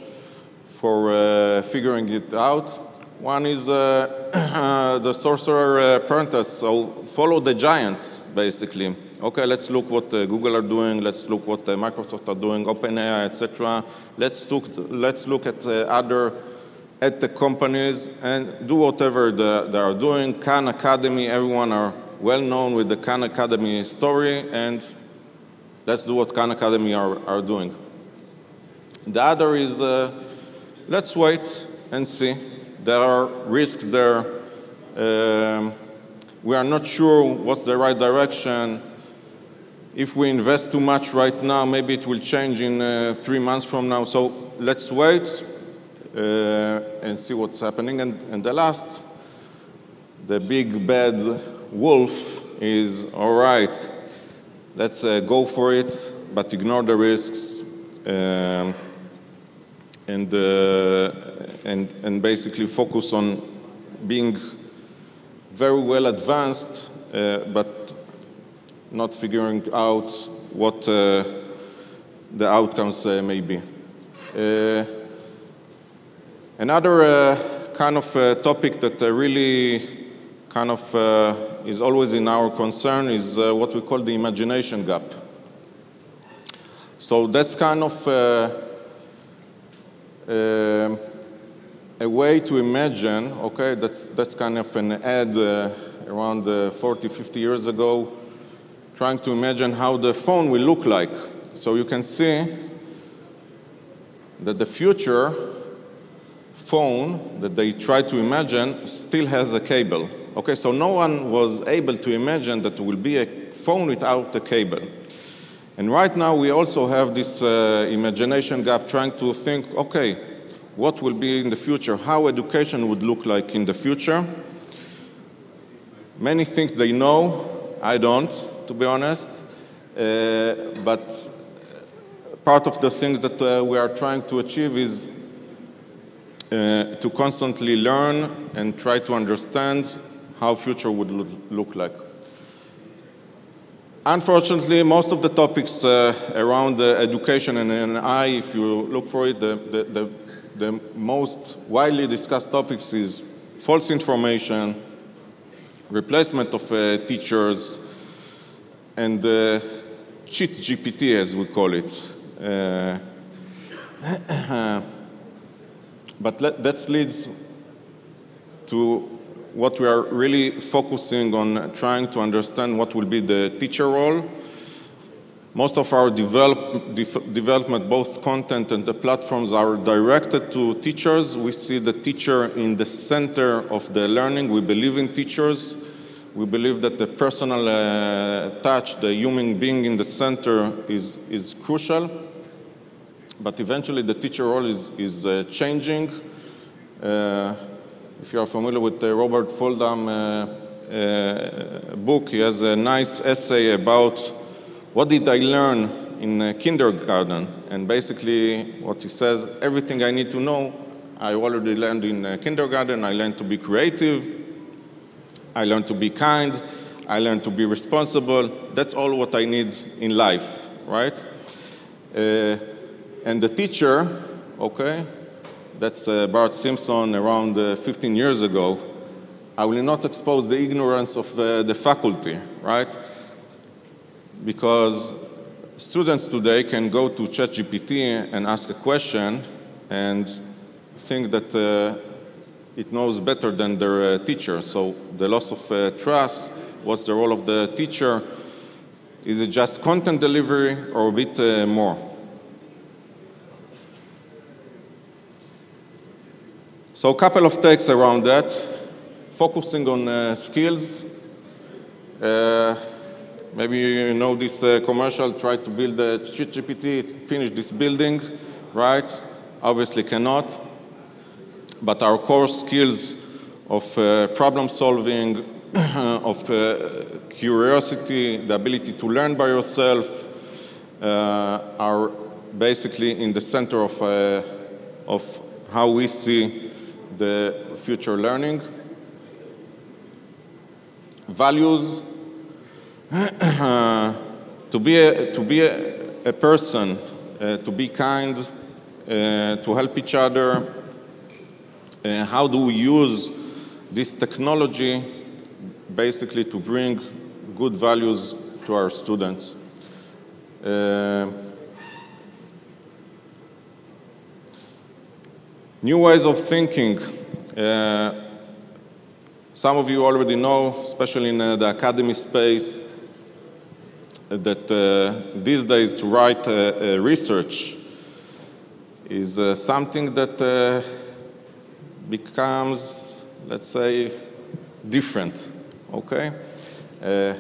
Speaker 9: for figuring it out. One is the sorcerer apprentice, so follow the giants, basically. Okay, let's look what Google are doing, let's look what Microsoft are doing, OpenAI, etc. Let's look at other edtech companies and do whatever they are doing. Khan Academy, everyone are well known with the Khan Academy story, and let's do what Khan Academy are doing. The other is let's wait and see. There are risks there. We are not sure what's the right direction. If we invest too much right now, maybe it will change in 3 months from now. So let's wait and see what's happening. And the last, the big bad wolf is, all right, let's go for it, but ignore the risks. And basically focus on being very well advanced, but not figuring out what the outcomes may be. Another kind of topic that really kind of is always in our concern is what we call the imagination gap. So that's kind of a way to imagine, okay, that's kind of an ad around 40, 50 years ago, trying to imagine how the phone will look like. So you can see that the future phone that they try to imagine still has a cable. Okay, so no one was able to imagine that there will be a phone without a cable. And right now we also have this imagination gap trying to think, okay, what will be in the future, how education would look like in the future. Many things they know, I don't, to be honest, but part of the things that we are trying to achieve is to constantly learn and try to understand how future would look like. Unfortunately, most of the topics around education and AI, if you look for it, the most widely discussed topics is false information, replacement of teachers, and cheat GPT, as we call it. But that leads to what we are really focusing on, trying to understand what will be the teacher role. Most of our development, both content and the platforms, are directed to teachers. We see the teacher in the center of the learning. We believe in teachers. We believe that the personal touch, the human being in the center is crucial. But eventually the teacher role is changing. If you are familiar with the Robert Foldam book, he has a nice essay about what did I learn in kindergarten. And basically what he says, everything I need to know, I already learned in kindergarten. I learned to be creative. I learned to be kind. I learned to be responsible. That's all what I need in life, right? And the teacher, okay, that's Bart Simpson around 15 years ago, I will not expose the ignorance of the faculty, right? Because students today can go to ChatGPT and ask a question and think that it knows better than their teacher. So the loss of trust, what's the role of the teacher? Is it just content delivery or a bit more? So a couple of takes around that, focusing on skills. Maybe you know this commercial, try to build a ChatGPT, finish this building, right? Obviously cannot. But our core skills of problem solving, of curiosity, the ability to learn by yourself, are basically in the center of how we see the future learning. Values, to be a person, to be kind, to help each other. How do we use this technology basically to bring good values to our students? New ways of thinking. Some of you already know, especially in the academy space, that these days to write research is something that becomes, let's say, different, okay?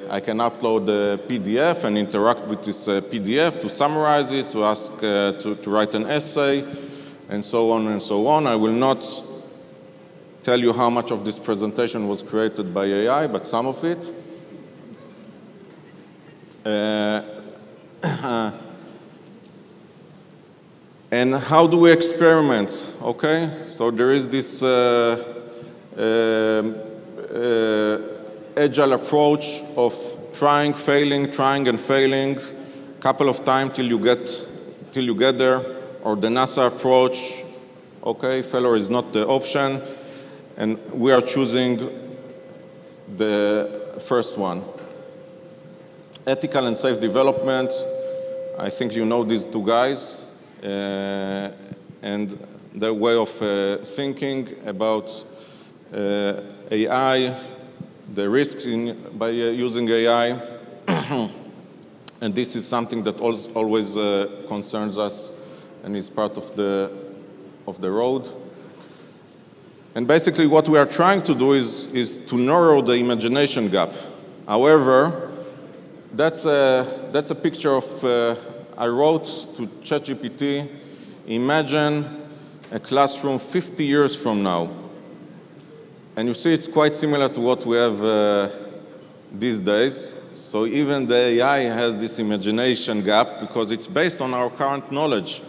Speaker 9: I can upload a PDF and interact with this PDF to summarize it, to ask to write an essay, and so on and so on. I will not tell you how much of this presentation was created by AI, but some of it. And how do we experiment? Okay, so there is this agile approach of trying, failing, trying and failing, couple of times till you get there, or the NASA approach. Okay, failure is not the option, and we are choosing the first one. Ethical and safe development. I think you know these two guys. And their way of thinking about AI, the risks by using AI. And this is something that always concerns us and is part of the road. And basically what we are trying to do is to narrow the imagination gap. However, that's a picture of I wrote to ChatGPT, imagine a classroom 50 years from now. And you see it's quite similar to what we have these days. So even the AI has this imagination gap because it's based on our current knowledge.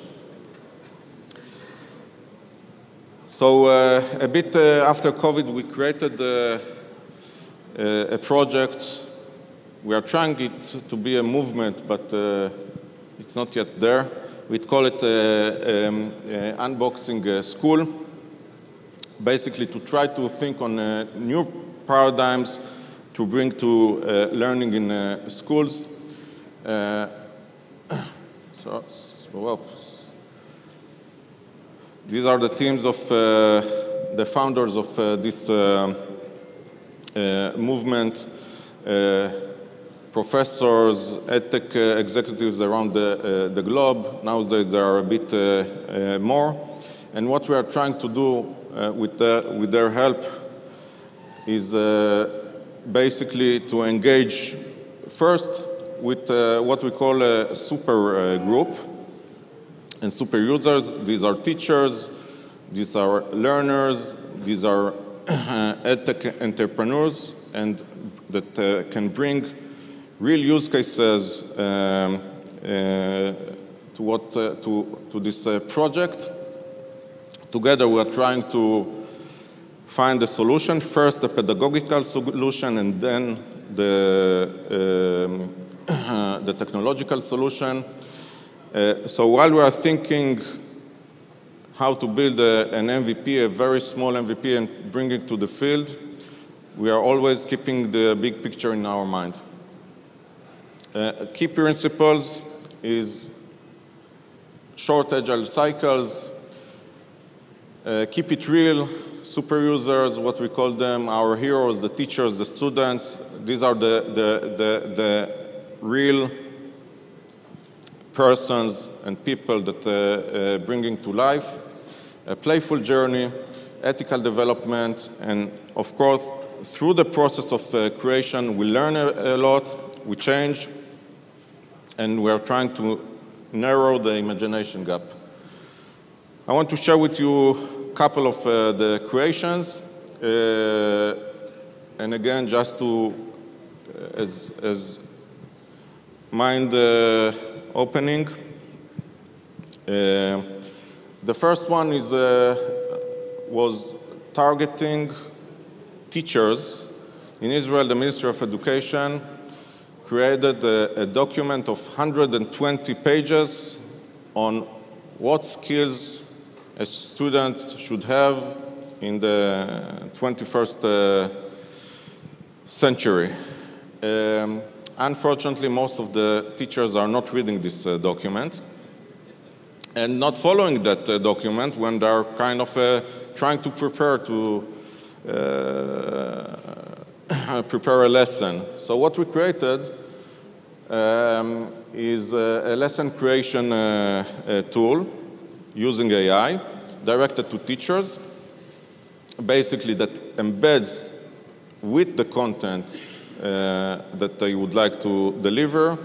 Speaker 9: So a bit after COVID, we created a project. We are trying it to be a movement, but it's not yet there. We call it Unboxing School, basically to try to think on new paradigms to bring to learning in schools. These are the teams of the founders of this movement, professors, edtech executives around the globe. Now there are a bit more. And what we are trying to do with their help is basically to engage first with what we call a super group and super users. These are teachers, these are learners, these are edtech entrepreneurs, and that can bring real use cases to this project. Together we are trying to find a solution, first a pedagogical solution and then the technological solution. So while we are thinking how to build an MVP, a very small MVP, and bring it to the field, we are always keeping the big picture in our mind. Key principles is short agile cycles, keep it real, super users, what we call them, our heroes, the teachers, the students. These are the real persons and people that bringing to life. A playful journey, ethical development, and of course, through the process of creation, we learn a lot, we change, and we are trying to narrow the imagination gap. I want to share with you a couple of the creations, and again, just to, as mind opening. The first one was targeting teachers. In Israel, the Ministry of Education created a document of 120 pages on what skills a student should have in the 21st century. Unfortunately, most of the teachers are not reading this document and not following that document when they are kind of trying to prepare prepare a lesson. So what we created is a lesson creation tool using AI directed to teachers, basically that embeds with the content that they would like to deliver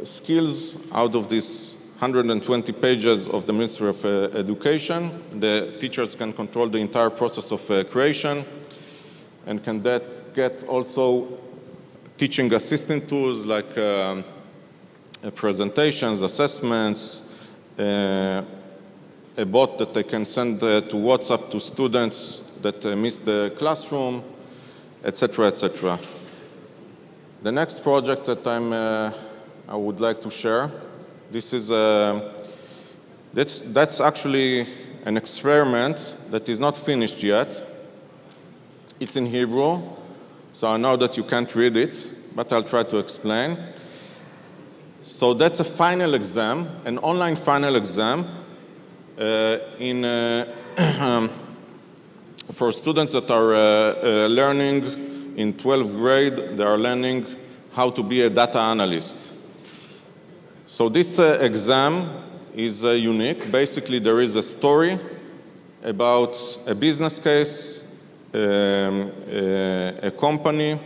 Speaker 9: skills out of this 120 pages of the Ministry of Education. The teachers can control the entire process of creation and can get also teaching assistant tools like presentations, assessments, a bot that they can send to WhatsApp to students that missed the classroom, etc., etc. The next project that I would like to share, this is that's actually an experiment that is not finished yet. It's in Hebrew, so I know that you can't read it, but I'll try to explain. So that's a final exam, an online final exam for students that are learning in 12th grade. They are learning how to be a data analyst. So this exam is unique. Basically, there is a story about a business case, a company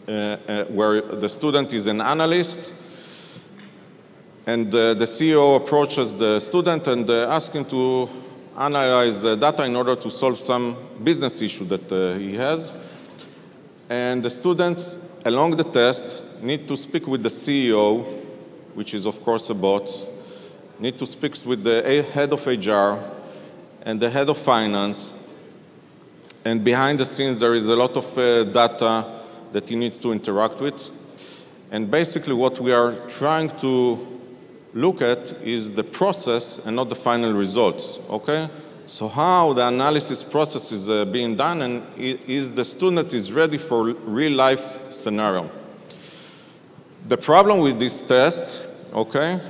Speaker 9: where the student is an analyst, and the CEO approaches the student and asks him to analyze the data in order to solve some business issue that he has. And the students, along the test, need to speak with the CEO, which is of course a bot, need to speak with the head of HR and the head of finance. And behind the scenes, there is a lot of data that he needs to interact with. And basically what we are trying to look at is the process and not the final results, okay? So how the analysis process is being done, and is the student is ready for real life scenario. The problem with this test, okay,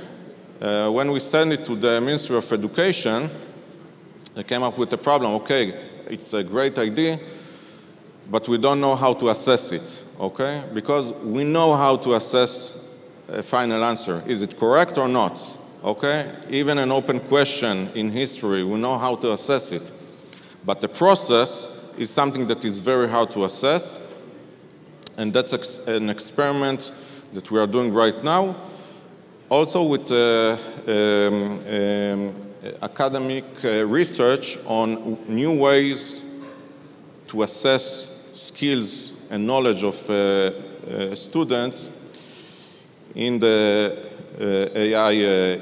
Speaker 9: when we send it to the Ministry of Education, they came up with a problem. Okay, it's a great idea, but we don't know how to assess it, okay? Because we know how to assess a final answer. Is it correct or not, okay? Even an open question in history, we know how to assess it. But the process is something that is very hard to assess, and that's an experiment that we are doing right now. Also with academic research on new ways to assess skills and knowledge of students in the AI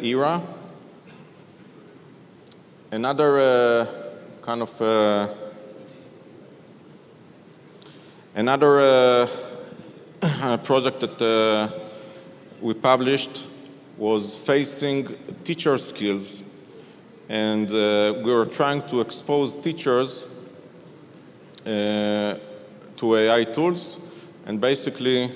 Speaker 9: era. Another kind of project that we published was facing teacher skills, and we were trying to expose teachers to AI tools, and basically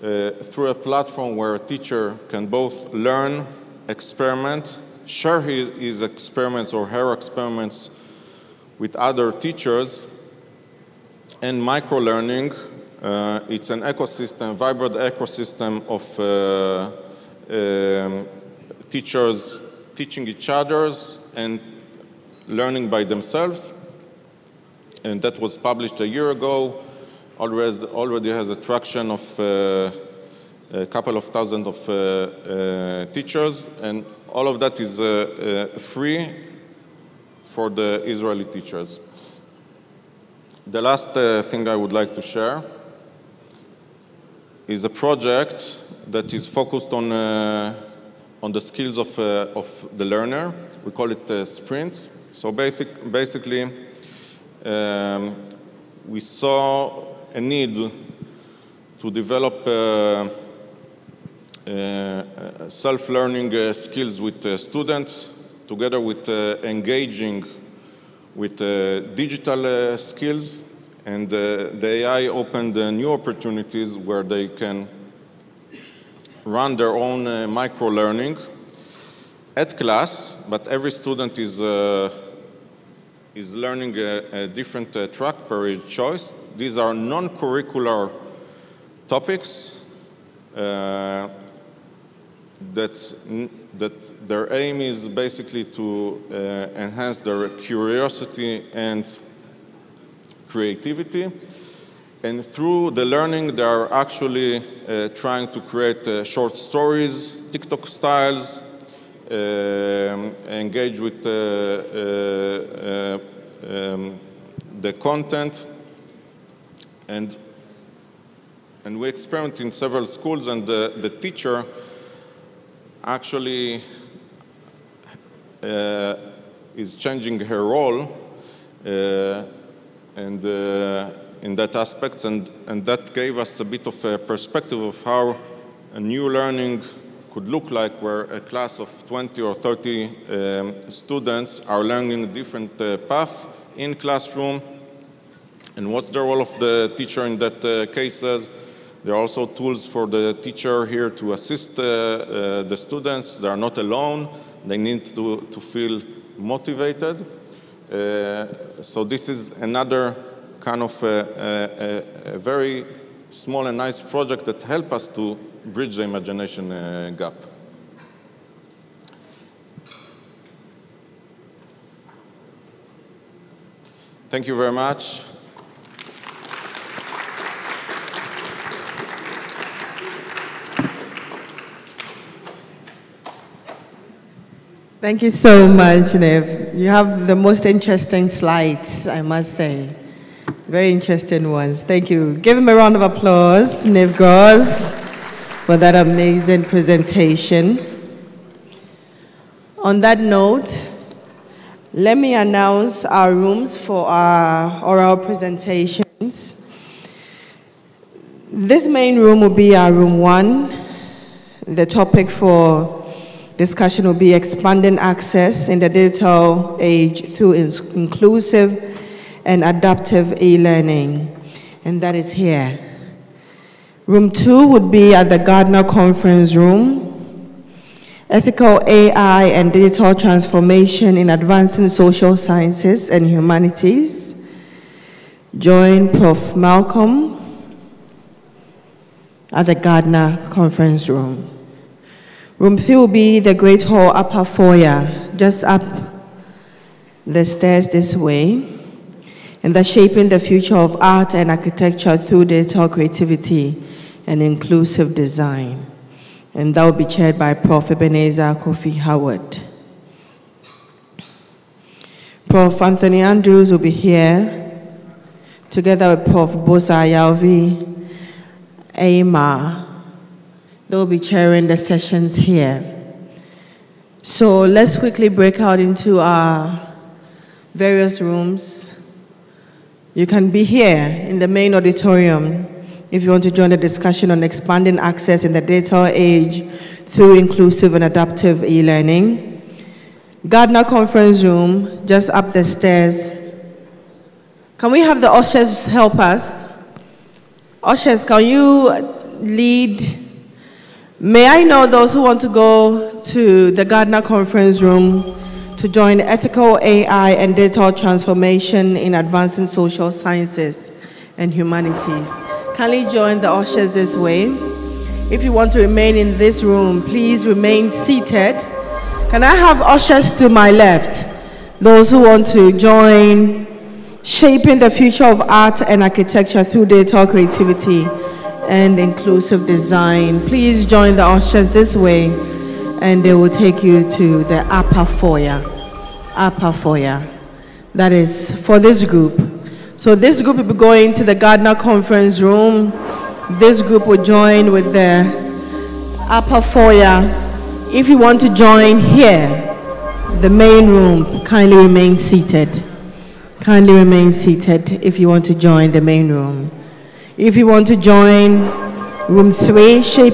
Speaker 9: through a platform where a teacher can both learn, experiment, share his experiments or her experiments with other teachers, and micro-learning. It's an ecosystem, vibrant ecosystem of teachers teaching each other and learning by themselves. And that was published a year ago. Already has a traction of a couple of thousand of teachers, and all of that is free for the Israeli teachers. The last thing I would like to share is a project that is focused on the skills of the learner. We call it Sprint. So basically, we saw a need to develop self-learning skills with students, together with engaging with digital skills, and the AI opened new opportunities where they can run their own micro-learning at class, but every student is learning a different track per choice. These are non-curricular topics that their aim is basically to enhance their curiosity and creativity. And through the learning, they are actually trying to create short stories, TikTok styles, engage with the content. And we experiment in several schools, and the teacher actually is changing her role and in that aspect, and that gave us a bit of a perspective of how a new learning could look like, where a class of 20 or 30 students are learning a different path in classroom, and what's the role of the teacher in that cases. There are also tools for the teacher here to assist the students. They are not alone. They need to feel motivated. So this is another kind of a very small and nice project that help us to bridge the imagination gap. Thank you very much.
Speaker 4: Thank you so much, Nev. You have the most interesting slides, I must say. Very interesting ones. Thank you. Give him a round of applause, Nivgos, for that amazing presentation. On that note, let me announce our rooms for our oral presentations. This main room will be our room 1. The topic for discussion will be expanding access in the digital age through inclusive and adaptive e-learning, and that is here. Room 2 would be at the Gardner Conference Room. Ethical AI and digital transformation in advancing social sciences and humanities. Join Prof. Malcolm at the Gardner Conference Room. Room 3 will be the Great Hall upper foyer, just up the stairs this way. And that's shaping the future of art and architecture through digital creativity and inclusive design. And that will be chaired by Prof. Ebenezer Kofi Howard. Prof. Anthony Andrews will be here, together with Prof. Bosa Yalvi Aima. They will be chairing the sessions here. So let's quickly break out into our various rooms. You can be here in the main auditorium if you want to join the discussion on expanding access in the digital age through inclusive and adaptive e-learning. Gardner Conference Room, just up the stairs. Can we have the ushers help us? Ushers, can you lead? May I know those who want to go to the Gardner Conference Room to join ethical AI and digital transformation in advancing social sciences and humanities? Kindly join the ushers this way. If you want to remain in this room, please remain seated. Can I have ushers to my left? Those who want to join shaping the future of art and architecture through digital creativity and inclusive design. Please join the ushers this way, and they will take you to the upper foyer. Upper foyer. That is for this group. So this group will be going to the Gardner Conference Room. This group will join with the upper foyer. If you want to join here, the main room, kindly remain seated. Kindly remain seated if you want to join the main room. If you want to join room 3, shaping